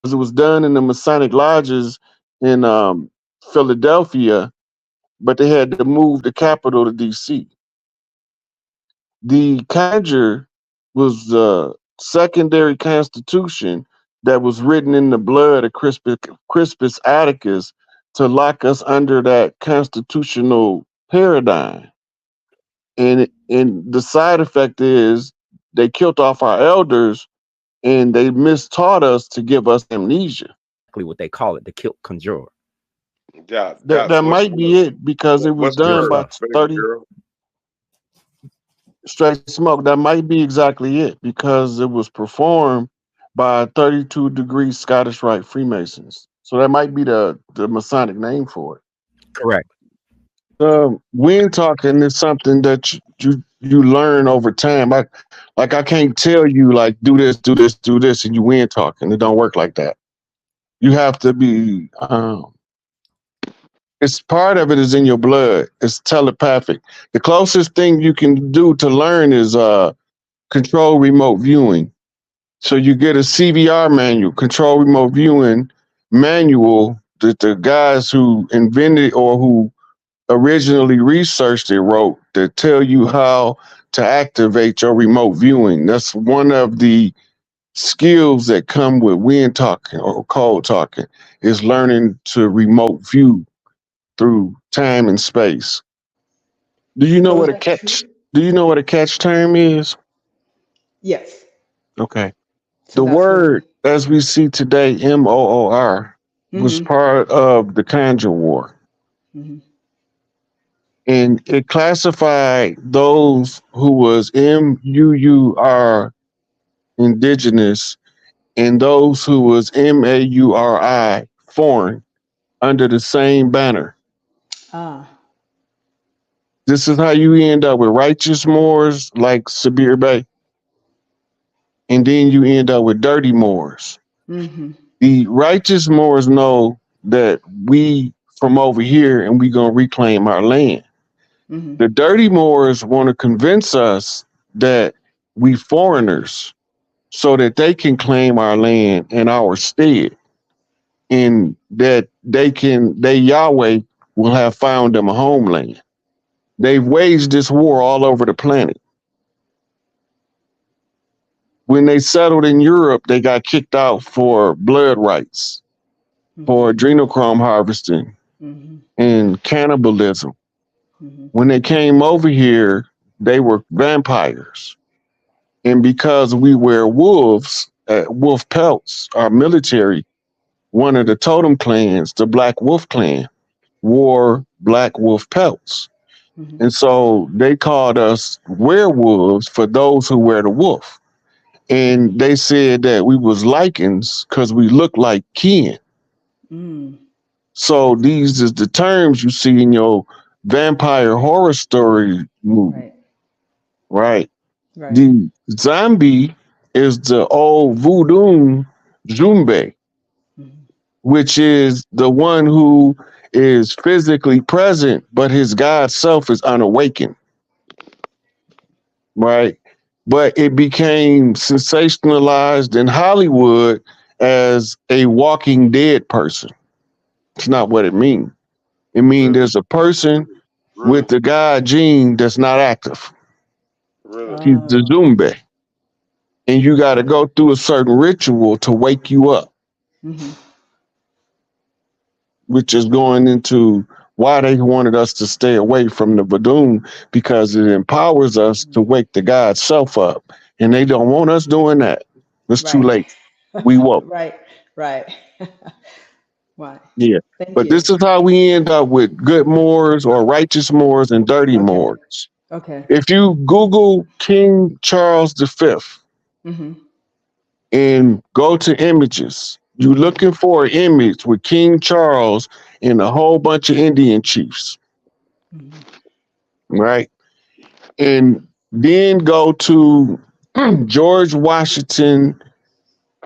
because it was done in the Masonic lodges in Philadelphia, but they had to move the capital to DC. The conjure was the secondary constitution that was written in the blood of Crispus Attucus to lock us under that constitutional paradigm. And the side effect is they killed off our elders and they mistaught us to give us amnesia. What they call it, the kilt conjure. Yeah, that might be it, because it was done by 30 straight smoke. That might be exactly it, because it was performed by 32 degree Scottish Rite Freemasons. So that might be the Masonic name for it. Correct. Wind talking is something that you learn over time. I can't tell you like do this, and you wind talking. It don't work like that. You have to be. It's part of it is in your blood. It's telepathic. The closest thing you can do to learn is control remote viewing. So you get a CVR manual, control remote viewing manual that the guys who invented or who originally researched it wrote that tell you how to activate your remote viewing. That's one of the skills that come with wind talking or cold talking, is learning to remote view through time and space. Do you know what a catch? Do you know what a catch term is? Yes. Okay. So the word as we see today, MOOR, was part of the Conjure War. And it classified those who was MUUR indigenous and those who was MAURI foreign under the same banner. This is how you end up with righteous Moors like Sabir Bey. And then you end up with dirty Moors. The righteous Moors know that we from over here and we gonna reclaim our land. The dirty Moors want to convince us that we foreigners so that they can claim our land in our stead, and that they Yahweh will have found them a homeland. They've waged this war all over the planet. When they settled in Europe, they got kicked out for blood rights, for adrenochrome harvesting and cannibalism. When they came over here, they were vampires. And because we wear wolves, wolf pelts, our military, one of the totem clans, the Black Wolf Clan, wore black wolf pelts. And so they called us werewolves for those who wear the wolf. And they said that we was lichens because we look like kin. So these is the terms you see in your vampire horror story movie. Right. The zombie is the old voodoo Zumbe, which is the one who is physically present, but his God self is unawakened. Right. But it became sensationalized in Hollywood as a Walking Dead person. It's not what it means. It means there's a person with the God gene that's not active. He's the Zumbe. And you got to go through a certain ritual to wake you up. which is going into why they wanted us to stay away from the Vadum, because it empowers us to wake the God self up. And they don't want us doing that. It's too late. We won't. Right. Right. Yeah. Thank But you. this is how we end up with good Moors or righteous Moors and dirty Moors. Okay. If you Google King Charles V and go to images, you're looking for an image with King Charles and a whole bunch of Indian chiefs, right? And then go to George Washington,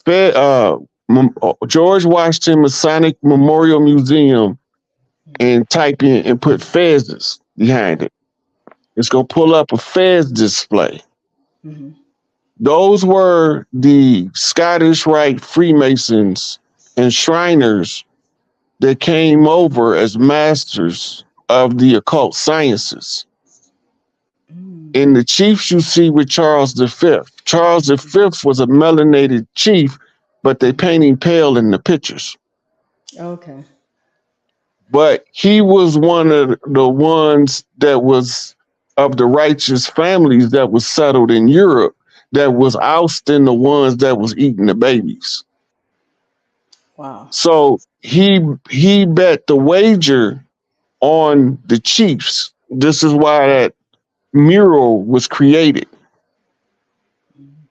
George Washington Masonic Memorial Museum, and type in and put Fezes behind it. It's gonna pull up a Fez display. Those were the Scottish Rite Freemasons and Shriners that came over as masters of the occult sciences. And the chiefs you see with Charles V. Charles V was a melanated chief, but they paint him pale in the pictures. Okay. But he was one of the ones that was of the righteous families that was settled in Europe, that was ousting the ones that was eating the babies. Wow. So he bet the wager on the chiefs. This is why that mural was created.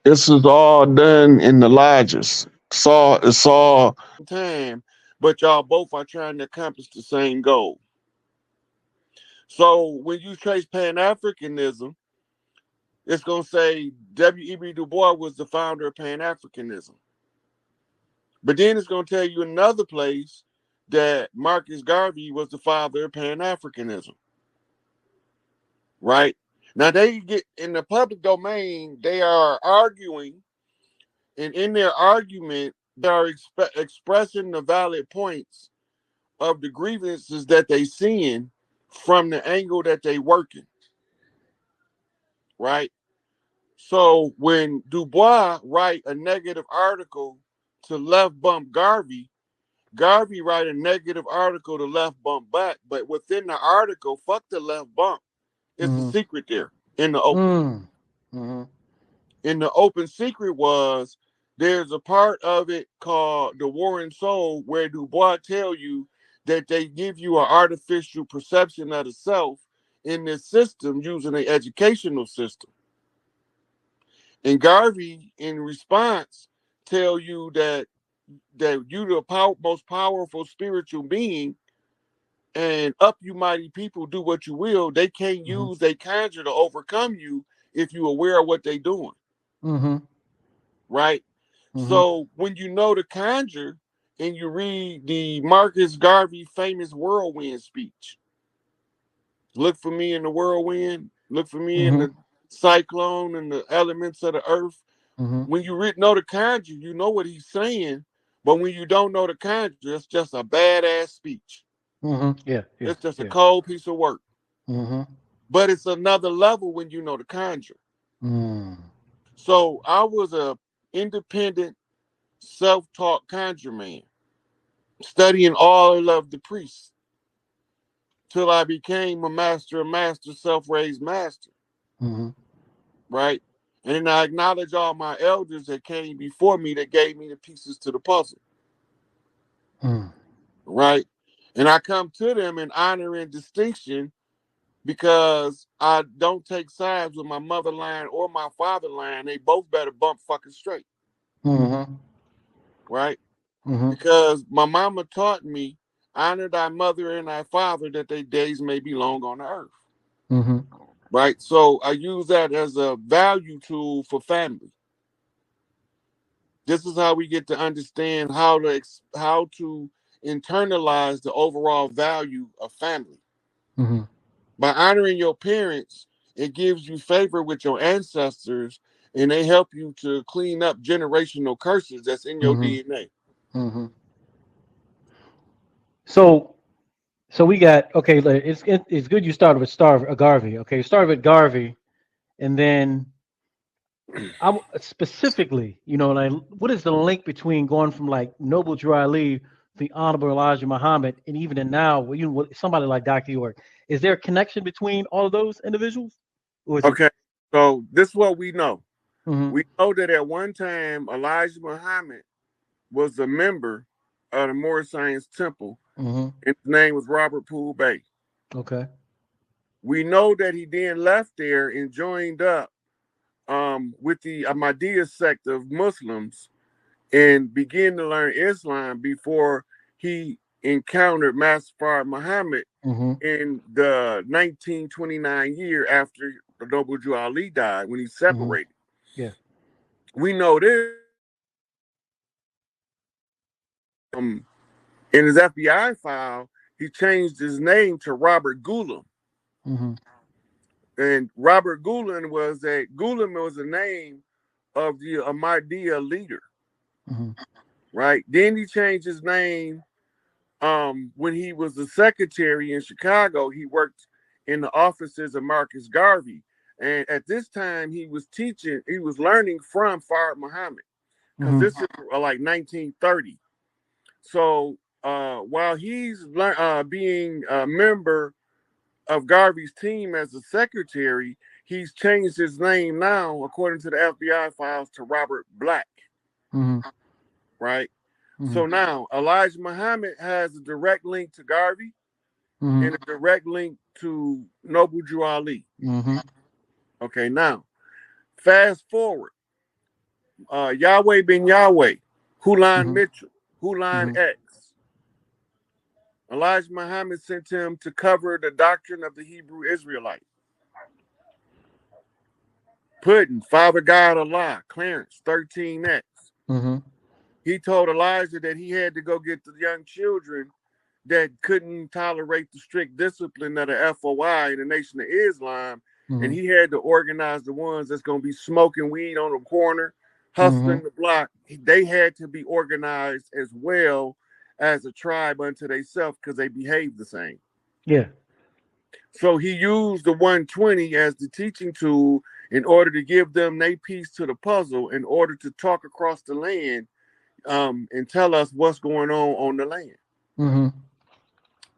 This is all done in the lodges. It's all time, but y'all both are trying to accomplish the same goal. So when you trace Pan-Africanism, it's going to say W.E.B. Du Bois was the founder of Pan-Africanism. But then it's going to tell you another place that Marcus Garvey was the father of Pan-Africanism. Right? Now they get in the public domain, they are arguing, and in their argument, they are expressing the valid points of the grievances that they seeing from the angle that they working. Right? So when Du Bois write a negative article to left bump Garvey, Garvey write a negative article to left bump back, but within the article, fuck the left bump. It's a secret there in the open. In the open secret was there's a part of it called The War and Soul where Du Bois tell you that they give you an artificial perception of the self in this system using an educational system. And Garvey, in response, tell you that you the most powerful spiritual being, and up you mighty people do what you will. They can't use they conjure to overcome you if you're aware of what they're doing. Right? So when you know the conjure and you read the Marcus Garvey famous whirlwind speech, look for me in the whirlwind, look for me in the cyclone and the elements of the earth. When you know the conjure, you know what he's saying. But when you don't know the conjure, it's just a badass speech. It's just a cold piece of work. But it's another level when you know the conjure. So I was a independent, self-taught conjure man, studying all of the priests till I became a master, self-raised master. Right? And then I acknowledge all my elders that came before me that gave me the pieces to the puzzle. Right? And I come to them in honor and distinction because I don't take sides with my mother line or my father line. They both better bump fucking straight. Right? Because my mama taught me, honor thy mother and thy father that their days may be long on the earth. Right? So I use that as a value tool for family. This is how we get to understand how to internalize the overall value of family. By honoring your parents, it gives you favor with your ancestors, and they help you to clean up generational curses that's in your DNA. So we got, okay, it's good you started with Garvey. Okay, you started with Garvey, and then I specifically, like, what is the link between going from like Noble Drew Ali the Honorable Elijah Muhammad, and even in now, with somebody like Dr. York, is there a connection between all of those individuals? Okay, so this is what we know. Mm-hmm. We know that at one time Elijah Muhammad was a member of the Moorish Science Temple, and his name was Robert Poole Bey. Okay. We know that he then left there and joined up with the Ahmadiyya sect of Muslims and began to learn Islam before he encountered Master Muhammad in the 1929 year after the Noble Jew Ali died, when he separated. Yeah. We know this. In his FBI file, he changed his name to Robert Ghulam. And Robert Ghulam was a name of the Ahmadiyya leader. Right? Then he changed his name when he was the secretary in Chicago. He worked in the offices of Marcus Garvey. And at this time, he was learning from Fard Muhammad, because this is like 1930. So while he's being a member of Garvey's team as a secretary, he's changed his name now, according to the FBI files, to Robert Black. Right? So now Elijah Muhammad has a direct link to Garvey and a direct link to Noble Jew Ali. Okay, now fast forward. Yahweh bin Yahweh, Hulan Mitchell, Hulan X. Elijah Muhammad sent him to cover the doctrine of the Hebrew Israelite. Puddin, Father God Allah, Clarence, 13X. He told Elijah that he had to go get the young children that couldn't tolerate the strict discipline of the FOI in the Nation of Islam, and he had to organize the ones that's going to be smoking weed on the corner, hustling the block. They had to be organized as well as a tribe unto themselves, because they behave the same. Yeah. So he used the 120 as the teaching tool in order to give them their piece to the puzzle, in order to talk across the land and tell us what's going on the land.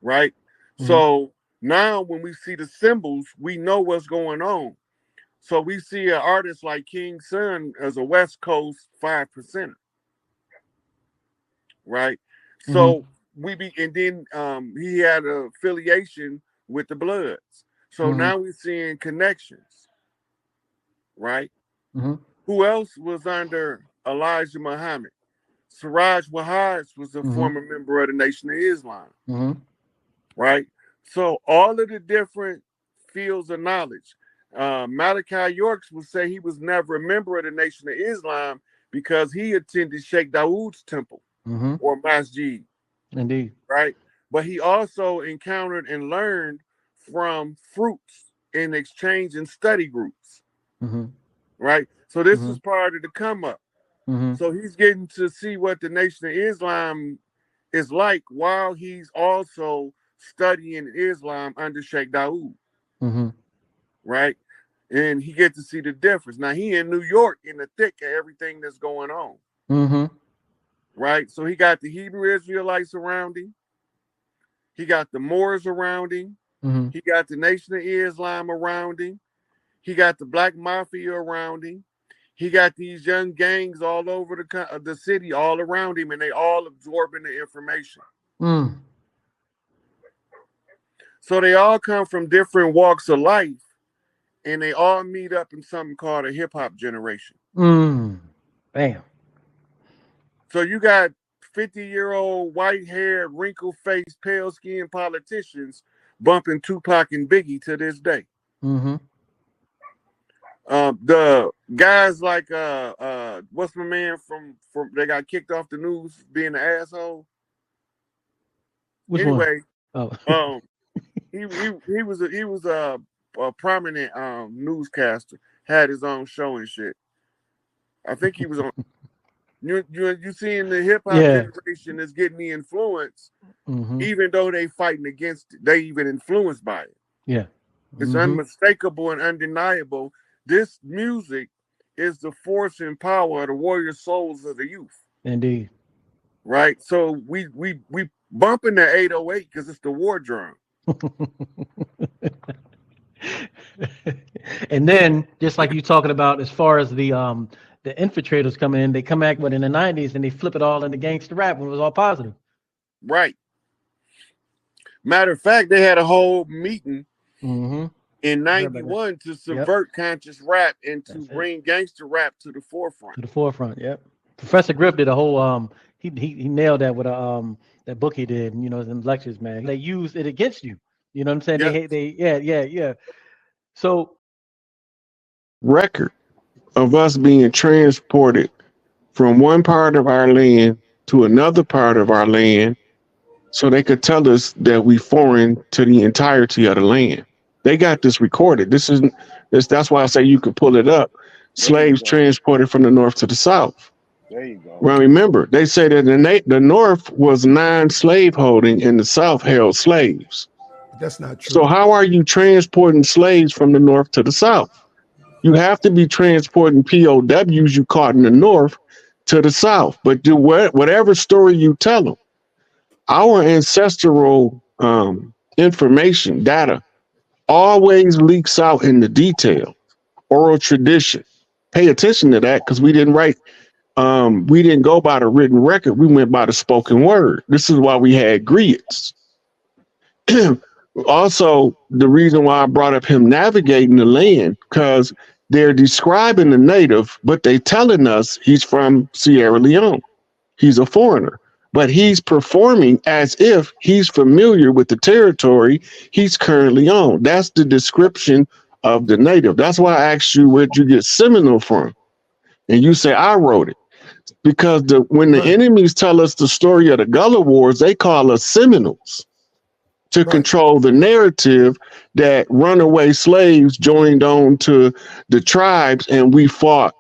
Right? So now when we see the symbols, we know what's going on. So we see an artist like King Sun as a West Coast 5%. Right? So and then he had an affiliation with the Bloods. So now we're seeing connections. Right? Who else was under Elijah Muhammad? Siraj Wahaj was a former member of the Nation of Islam. Right? So all of the different fields of knowledge. Malachi Yorks would say he was never a member of the Nation of Islam because he attended Sheikh Dawood's temple or masjid. Indeed. Right? But he also encountered and learned from fruits in exchange and study groups. Right? So this is part of the come up. So he's getting to see what the Nation of Islam is like while he's also studying Islam under Sheikh Dawood. Right? And he gets to see the difference. Now he in New York in the thick of everything that's going on. Right? So he got the Hebrew Israelites around him. He got the Moors around him. He got the Nation of Islam around him. He got the Black Mafia around him. He got these young gangs all over the city, all around him, and they all absorbing the information. So they all come from different walks of life, and they all meet up in something called a hip-hop generation. Bam. So you got 50-year-old, white-haired, wrinkle-faced, pale-skinned politicians bumping Tupac and Biggie to this day. The guys like what's my man from they got kicked off the news being an asshole. Which anyway, one? he was a prominent newscaster, had his own show and shit. I think he was on. You seeing the hip hop generation is getting the influence, even though they fighting against it, they even influenced by it. Yeah, it's unmistakable and undeniable. This music is the force and power of the warrior souls of the youth. Indeed. right? So we bumping the 808 because it's the war drum. And then, just like you talking about, as far as the infiltrators coming in, they come back in the 90s and they flip it all into gangster rap when it was all positive. Right. Matter of fact, they had a whole meeting in 91 to subvert conscious rap and to bring gangster rap to the forefront. To the forefront, yep. Professor Griff did a whole he nailed that with a that book he did, you know, in lectures, man. They used it against you. You know what I'm saying? Yep. Yeah. So record of us being transported from one part of our land to another part of our land so they could tell us that we foreign to the entirety of the land. They got this recorded. That's why I say you could pull it up. Slaves transported from the north to the south. There you go. Well, remember, they say that the north was non-slave holding and the south held slaves. That's not true. So how are you transporting slaves from the north to the south? You have to be transporting POWs you caught in the north to the south. But do whatever story you tell them, our ancestral information, data, always leaks out in the detail. Oral tradition. Pay attention to that because we didn't write. We didn't go by the written record. We went by the spoken word. This is why we had griots. Also, the reason why I brought up him navigating the land, because they're describing the native, but they telling us he's from Sierra Leone. He's a foreigner, but he's performing as if he's familiar with the territory he's currently on. That's the description of the native. That's why I asked you where'd you get Seminole from, and you say I wrote it. Because when the enemies tell us the story of the Gullah Wars, they call us Seminoles to control the narrative that runaway slaves joined on to the tribes and we fought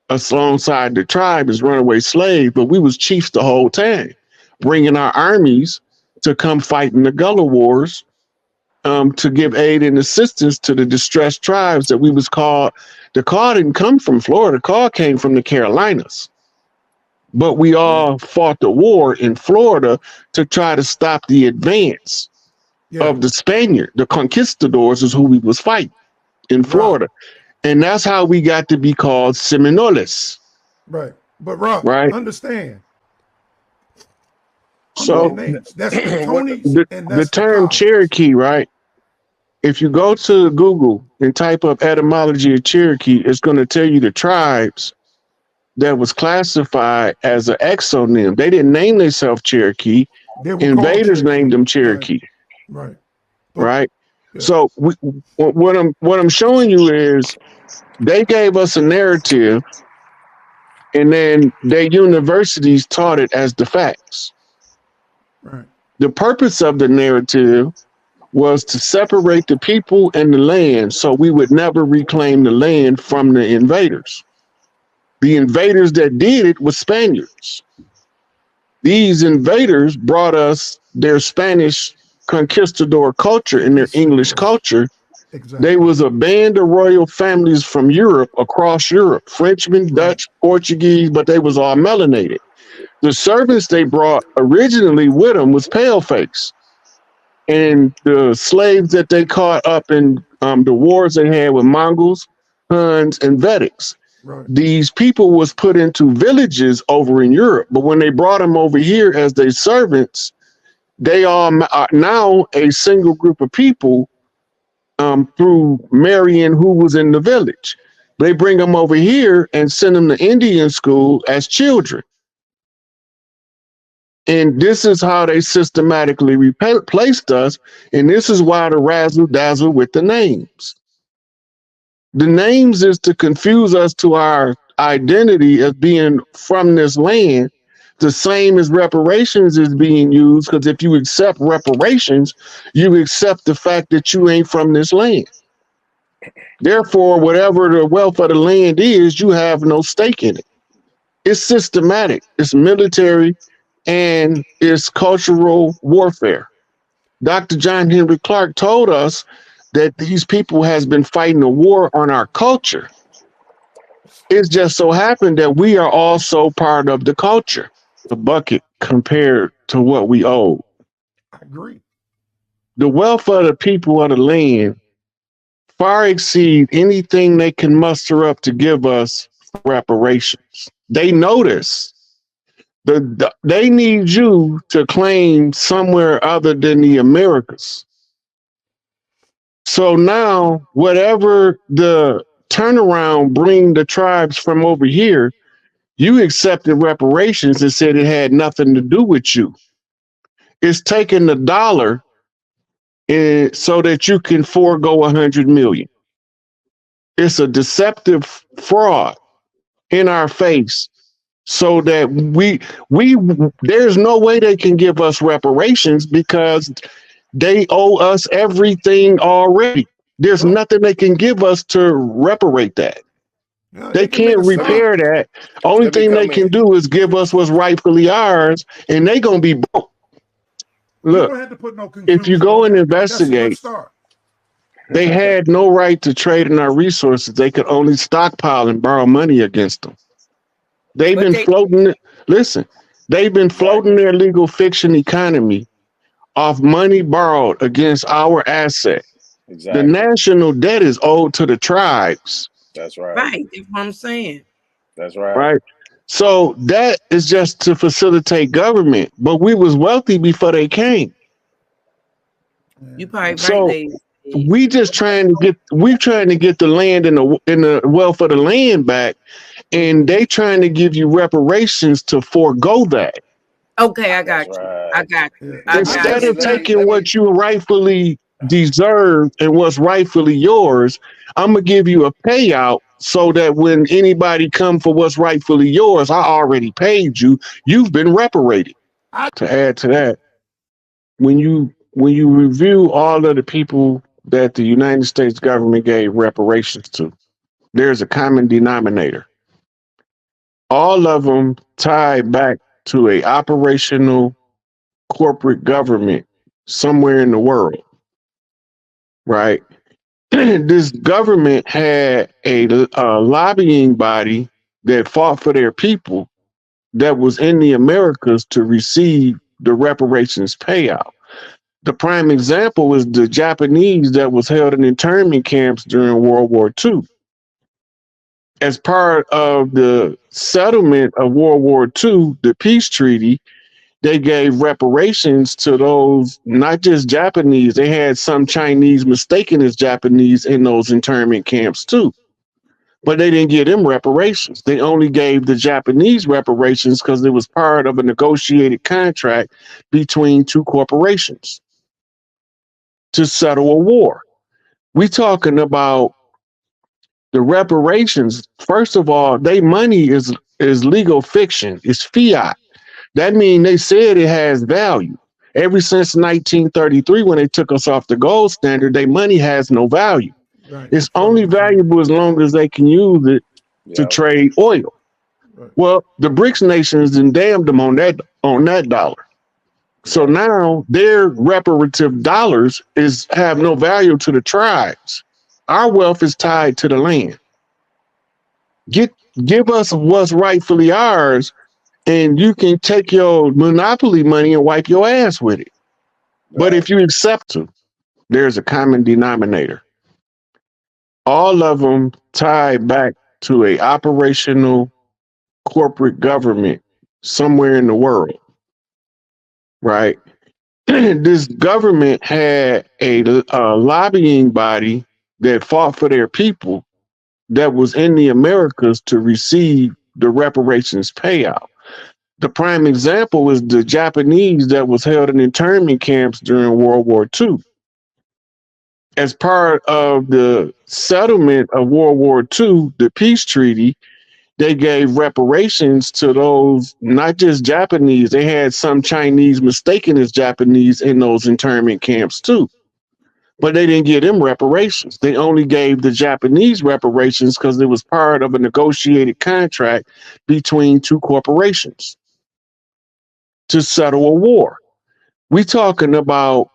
alongside the tribe as runaway slaves, but we was chiefs the whole time, bringing our armies to come fight in the Gullah Wars to give aid and assistance to the distressed tribes that we was called. The call didn't come from Florida. The call came from the Carolinas. But we all fought the war in Florida to try to stop the advance of the Spaniard. The conquistadors is who we was fighting in Florida. And that's how we got to be called Seminoles. Right. But Rob, understand. So that's Tony, the term Cherokee, right? If you go to Google and type up etymology of Cherokee, it's going to tell you the tribes that was classified as an exonym. They didn't name themselves Cherokee. Invaders named them Cherokee. Right. Right. Yeah. So what I'm showing you is they gave us a narrative, and then their universities taught it as the facts. Right. The purpose of the narrative was to separate the people and the land, so we would never reclaim the land from the invaders. The invaders that did it were Spaniards. These invaders brought us their Spanish conquistador culture and their English culture. Exactly. They was a band of royal families from Europe, across Europe, Frenchmen, Dutch, Portuguese, but they was all melanated. The servants they brought originally with them was paleface. And the slaves that they caught up in the wars they had with Mongols, Huns, and Vedics. Right. These people was put into villages over in Europe, but when they brought them over here as their servants, they are now a single group of people through marrying who was in the village. They bring them over here and send them to Indian school as children. And this is how they systematically replaced us, and this is why the razzle-dazzle with the names. The names is to confuse us to our identity as being from this land, the same as reparations is being used, because if you accept reparations, you accept the fact that you ain't from this land. Therefore, whatever the wealth of the land is, you have no stake in it. It's systematic, it's military, and it's cultural warfare. Dr. John Henry Clark told us that these people has been fighting a war on our culture. It's just so happened that we are also part of the culture. the bucket compared to what we owe. I agree. The wealth of the people of the land far exceed anything they can muster up to give us reparations. They notice they need you to claim somewhere other than the Americas. So now, whatever the turnaround bring the tribes from over here, you accepted reparations and said it had nothing to do with you. It's taking the dollar so that you can forego 100 million. It's a deceptive fraud in our face, so that we there's no way they can give us reparations because they owe us everything already. There's nothing they can give us to reparate that. Yeah, they can't repair that. Only thing they can do is give us what's rightfully ours, and they gonna be broke. Look, don't have to put no if you go and investigate, they had no right to trade in our resources. They could only stockpile and borrow money against them. They've been floating. Listen, they've been floating their legal fiction economy off money borrowed against our asset. Exactly. The national debt is owed to the tribes. That's right. Right. That's what I'm saying. That's right. Right. So that is just to facilitate government. But we was wealthy before they came. You probably So right. we just trying to get the land and the wealth of the land back, and they trying to give you reparations to forego that. Okay, I got you. I got you. Instead of taking what you rightfully deserve and what's rightfully yours, I'm gonna give you a payout so that when anybody come for what's rightfully yours, I already paid you. You've been reparated. To add to that, when you review all of the people that the United States government gave reparations to, there's a common denominator. All of them tied back to a operational corporate government somewhere in the world, right? This government had a lobbying body that fought for their people that was in the Americas to receive the reparations payout. The prime example was the Japanese that was held in internment camps during World War II. As part of the settlement of World War II, the peace treaty, they gave reparations to those, not just Japanese. They had some Chinese mistaken as Japanese in those internment camps too. But they didn't give them reparations. They only gave the Japanese reparations because it was part of a negotiated contract between two corporations to settle a war. We talking about the reparations. First of all, their money is legal fiction. It's fiat. That means they said it has value. Ever since 1933, when they took us off the gold standard, their money has no value. Right. It's only valuable as long as they can use it to trade oil. Right. Well, the BRICS nations then damned them on that dollar. So now their reparative dollars have no value to the tribes. Our wealth is tied to the land. Give us what's rightfully ours, and you can take your monopoly money and wipe your ass with it. Right. But if you accept to, there's a common denominator. All of them tied back to a operational corporate government somewhere in the world, right? This government had a lobbying body that fought for their people that was in the Americas to receive the reparations payout. The prime example is the Japanese that was held in internment camps during World War II. As part of the settlement of World War II, the peace treaty, they gave reparations to those, not just Japanese. They had some Chinese mistaken as Japanese in those internment camps too. But they didn't give them reparations. They only gave the Japanese reparations because it was part of a negotiated contract between two corporations to settle a war. We talking about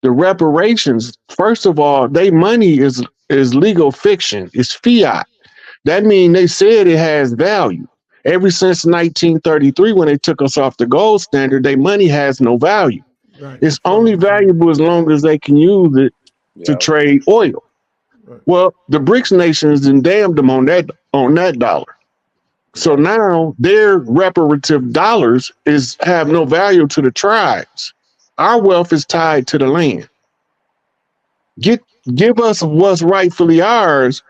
the reparations. First of all, their money is legal fiction. It's fiat. That means they said it has value. Ever since 1933, when they took us off the gold standard, their money has no value. Right. It's only valuable as long as they can use it to trade oil. Right. Well, the BRICS nations then damned them on that dollar. So now their reparative dollars have no value to the tribes. Our wealth is tied to the land. Give us what's rightfully ours,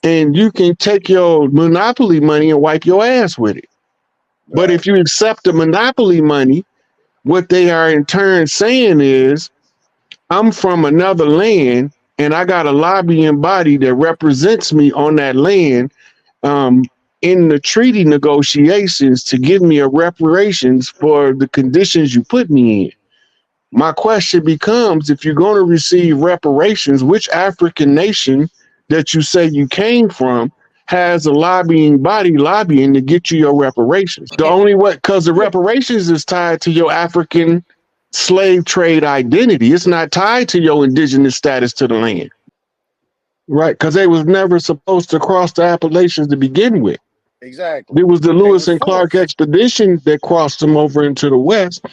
and you can take your monopoly money and wipe your ass with it. Right. But if you accept the monopoly money, what they are in turn saying is, I'm from another land and I got a lobbying body that represents me on that land in the treaty negotiations to give me a reparations for the conditions you put me in. My question becomes, if you're going to receive reparations, which African nation that you say you came from has a lobbying body lobbying to get you your reparations? The only way, because the reparations is tied to your African slave trade identity. It's not tied to your indigenous status to the land. Right, because they was never supposed to cross the Appalachians to begin with. Exactly. It was the Lewis and Clark expedition that crossed them over into the West.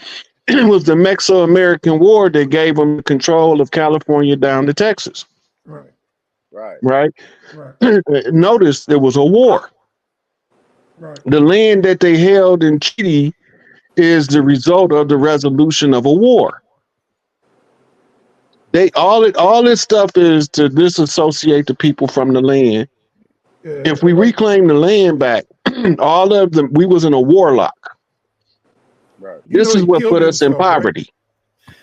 It was the Mexico-American War that gave them control of California down to Texas. Right. Right. Notice there was a war. Right. The land that they held in treaty is the result of the resolution of a war. All this stuff is to disassociate the people from the land. Yeah. If we reclaim the land back, all of them, we was in a warlock. Right. This is what put us in poverty. Right?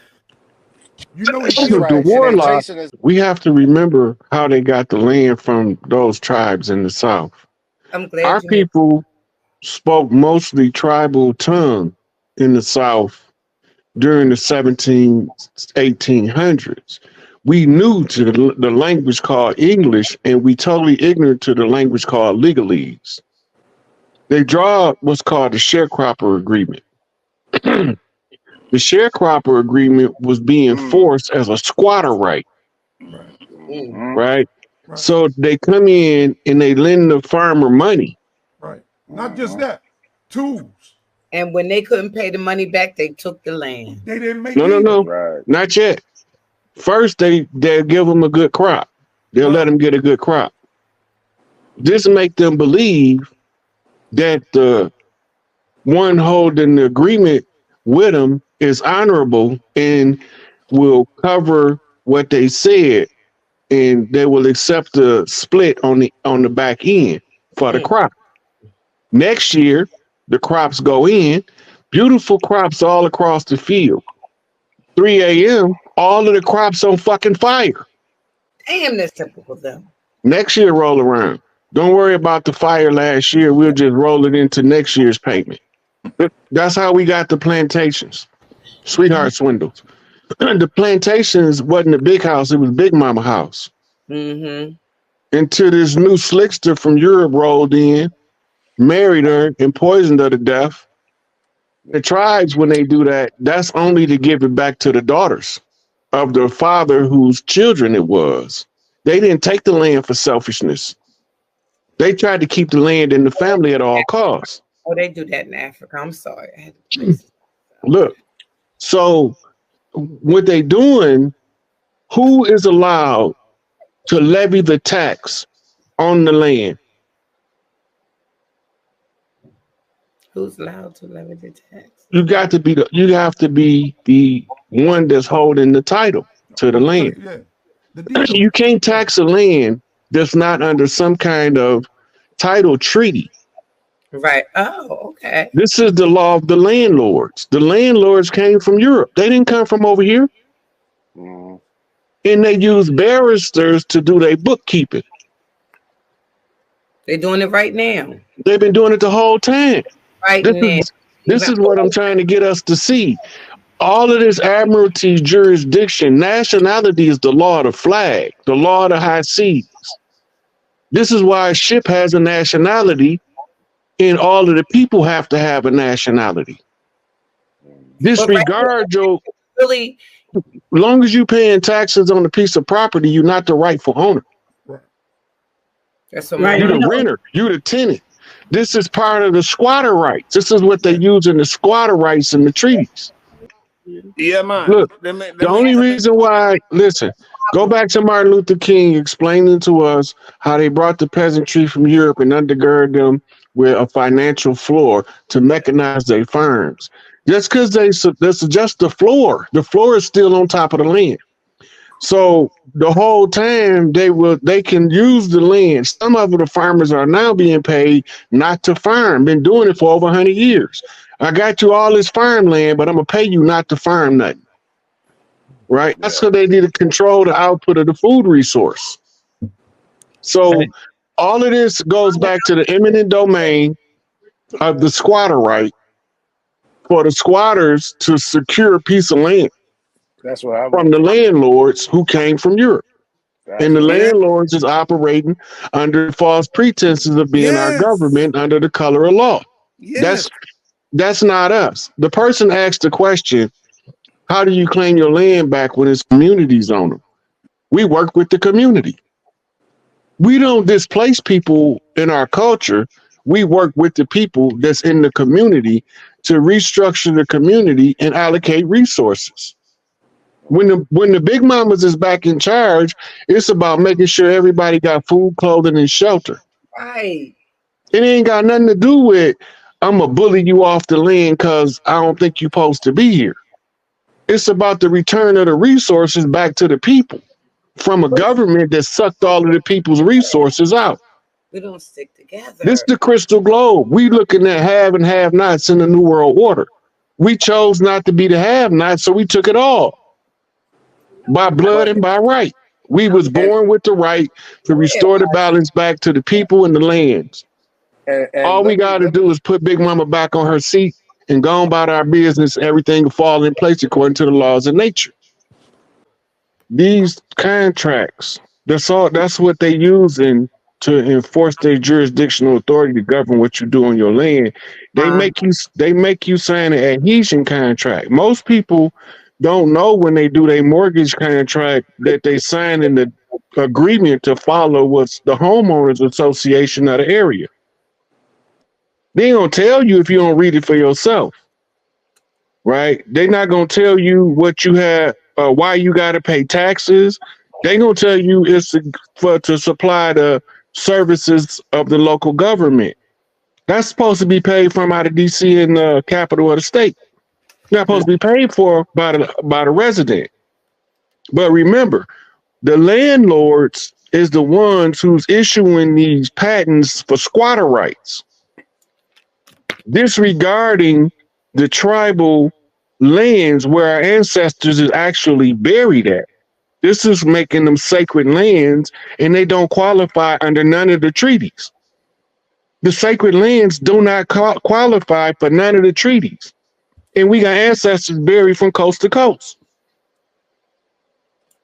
You know, the warlock. We have to remember how they got the land from those tribes in the South. I'm glad our people spoke mostly tribal tongue in the South during the 1800s. We knew to the language called English, and we totally ignorant to the language called legalese. They draw what's called the sharecropper agreement. The sharecropper agreement was being forced as a squatter right. Right? So they come in and they lend the farmer money. Right. Not just that, tools. And when they couldn't pay the money back, they took the land. They didn't make no. Right. Not yet. First, they'll give them a good crop. They'll let them get a good crop. This make them believe that the one holding the agreement with them is honorable and will cover what they said, and they will accept the split on the back end for the crop. Next year, the crops go in, beautiful crops all across the field. 3 a.m., all of the crops on fucking fire. Damn, that's typical though. Next year roll around. Don't worry about the fire last year. We'll just roll it into next year's payment. That's how we got the plantations. Sweetheart swindles. The plantations wasn't a big house. It was Big Mama house. Until this new slickster from Europe rolled in, married her, and poisoned her to death. The tribes, when they do that, that's only to give it back to the daughters of the father whose children it was. They didn't take the land for selfishness. They tried to keep the land in the family at all costs. Oh, they do that in Africa. I'm sorry. Look, so what they doing, who is allowed to levy the tax on the land? Who's allowed to levy the tax? You have to be the one that's holding the title to the land. You can't tax a land that's not under some kind of title treaty. Right. Oh, okay. This is the law of the landlords. The landlords came from Europe. They didn't come from over here. And they use barristers to do their bookkeeping. They're doing it right now. They've been doing it the whole time. Right now. This is what I'm trying to get us to see. All of this admiralty jurisdiction, nationality is the law of the flag, the law of the high seas. This is why a ship has a nationality, and all of the people have to have a nationality. Disregard your really. As long as you paying taxes on a piece of property, you're not the rightful owner. That's what you're the renter, you're the tenant. This is part of the squatter rights. This is what they use in the squatter rights in the treaties. Yeah, man. Look, the only reason why, listen, go back to Martin Luther King explaining to us how they brought the peasantry from Europe and undergird them with a financial floor to mechanize their farms. Just because this is just the floor is still on top of the land. So the whole time they can use the land. Some of the farmers are now being paid not to farm. Been doing it for over 100 years. I got you all this farmland, but I'm gonna pay you not to farm nothing. Right? That's because they need to control the output of the food resource. So all of this goes back to the eminent domain of the squatter right for the squatters to secure a piece of land. That's what I from the landlords who came from Europe. And the landlords is operating under false pretenses of being our government under the color of law. That's not us. The person asked the question, how do you claim your land back when it's communities on them? We work with the community. We don't displace people in our culture. We work with the people that's in the community to restructure the community and allocate resources. When the big mamas is back in charge, it's about making sure everybody got food, clothing, and shelter. Right. It ain't got nothing to do with I'm gonna bully you off the land because I don't think you're supposed to be here. It's about the return of the resources back to the people from a government that sucked all of the people's resources out. We don't stick together. This is the crystal globe. We looking at have and have nots in the New World Order. We chose not to be the have nots, so we took it all. By blood and by right. We was born with the right to restore the balance back to the people and the lands. And all we got to do is put Big Mama back on her seat and go on about our business. Everything will fall in place according to the laws of nature. These contracts, that's what they using to enforce their jurisdictional authority to govern what you do on your land. They make you sign an adhesion contract. Most people don't know when they do their mortgage contract that they sign in the agreement to follow what's the homeowners association of the area. They ain't gonna tell you if you don't read it for yourself, right? They're not gonna tell you what you have, why you gotta pay taxes. They gonna tell you it's to supply the services of the local government. That's supposed to be paid from out of DC and the capital of the state. Not supposed to be paid for by the resident. But remember, the landlords is the ones who's issuing these patents for squatter rights, disregarding the tribal lands where our ancestors is actually buried at. This is making them sacred lands, and they don't qualify under none of the treaties. The sacred lands do not qualify for none of the treaties. And we got ancestors buried from coast to coast.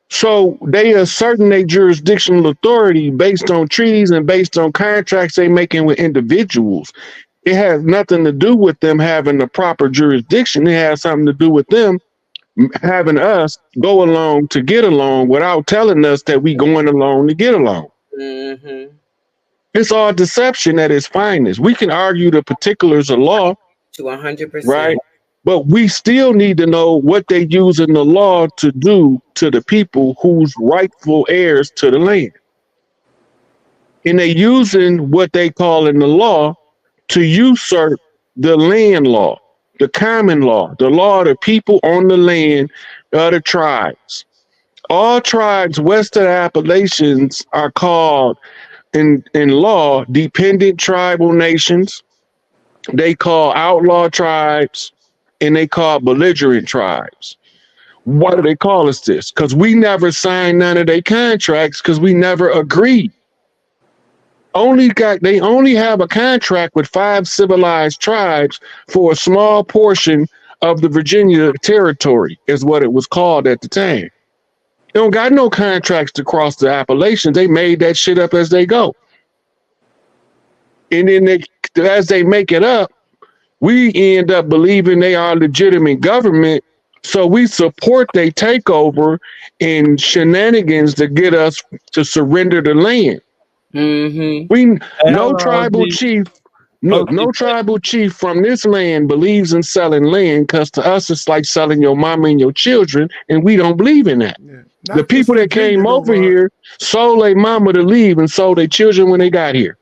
So they asserting their jurisdictional authority based on treaties and based on contracts they making with individuals. It has nothing to do with them having the proper jurisdiction. It has something to do with them having us go along to get along without telling us that we going along to get along. Mm-hmm. It's all deception at its finest. We can argue the particulars of law to 100%, right? But we still need to know what they use in the law to do to the people who's rightful heirs to the land. And they using what they call in the law to usurp the land law, the common law, the law of the people on the land of the tribes. All tribes west of the Appalachians are called in law dependent tribal nations. They call outlaw tribes, and they call belligerent tribes. Why do they call us this? Because we never signed none of their contracts because we never agreed. They only have a contract with 5 civilized tribes for a small portion of the Virginia territory, is what it was called at the time. They don't got no contracts to cross the Appalachians. They made that shit up as they go. And then as they make it up, we end up believing they are legitimate government, so we support their takeover and shenanigans to get us to surrender the land. Mm-hmm. No tribal chief Look, no tribal chief from this land believes in selling land, because to us it's like selling your mama and your children, and we don't believe in that. Not The people that came over here sold their mama to leave and sold their children when they got here.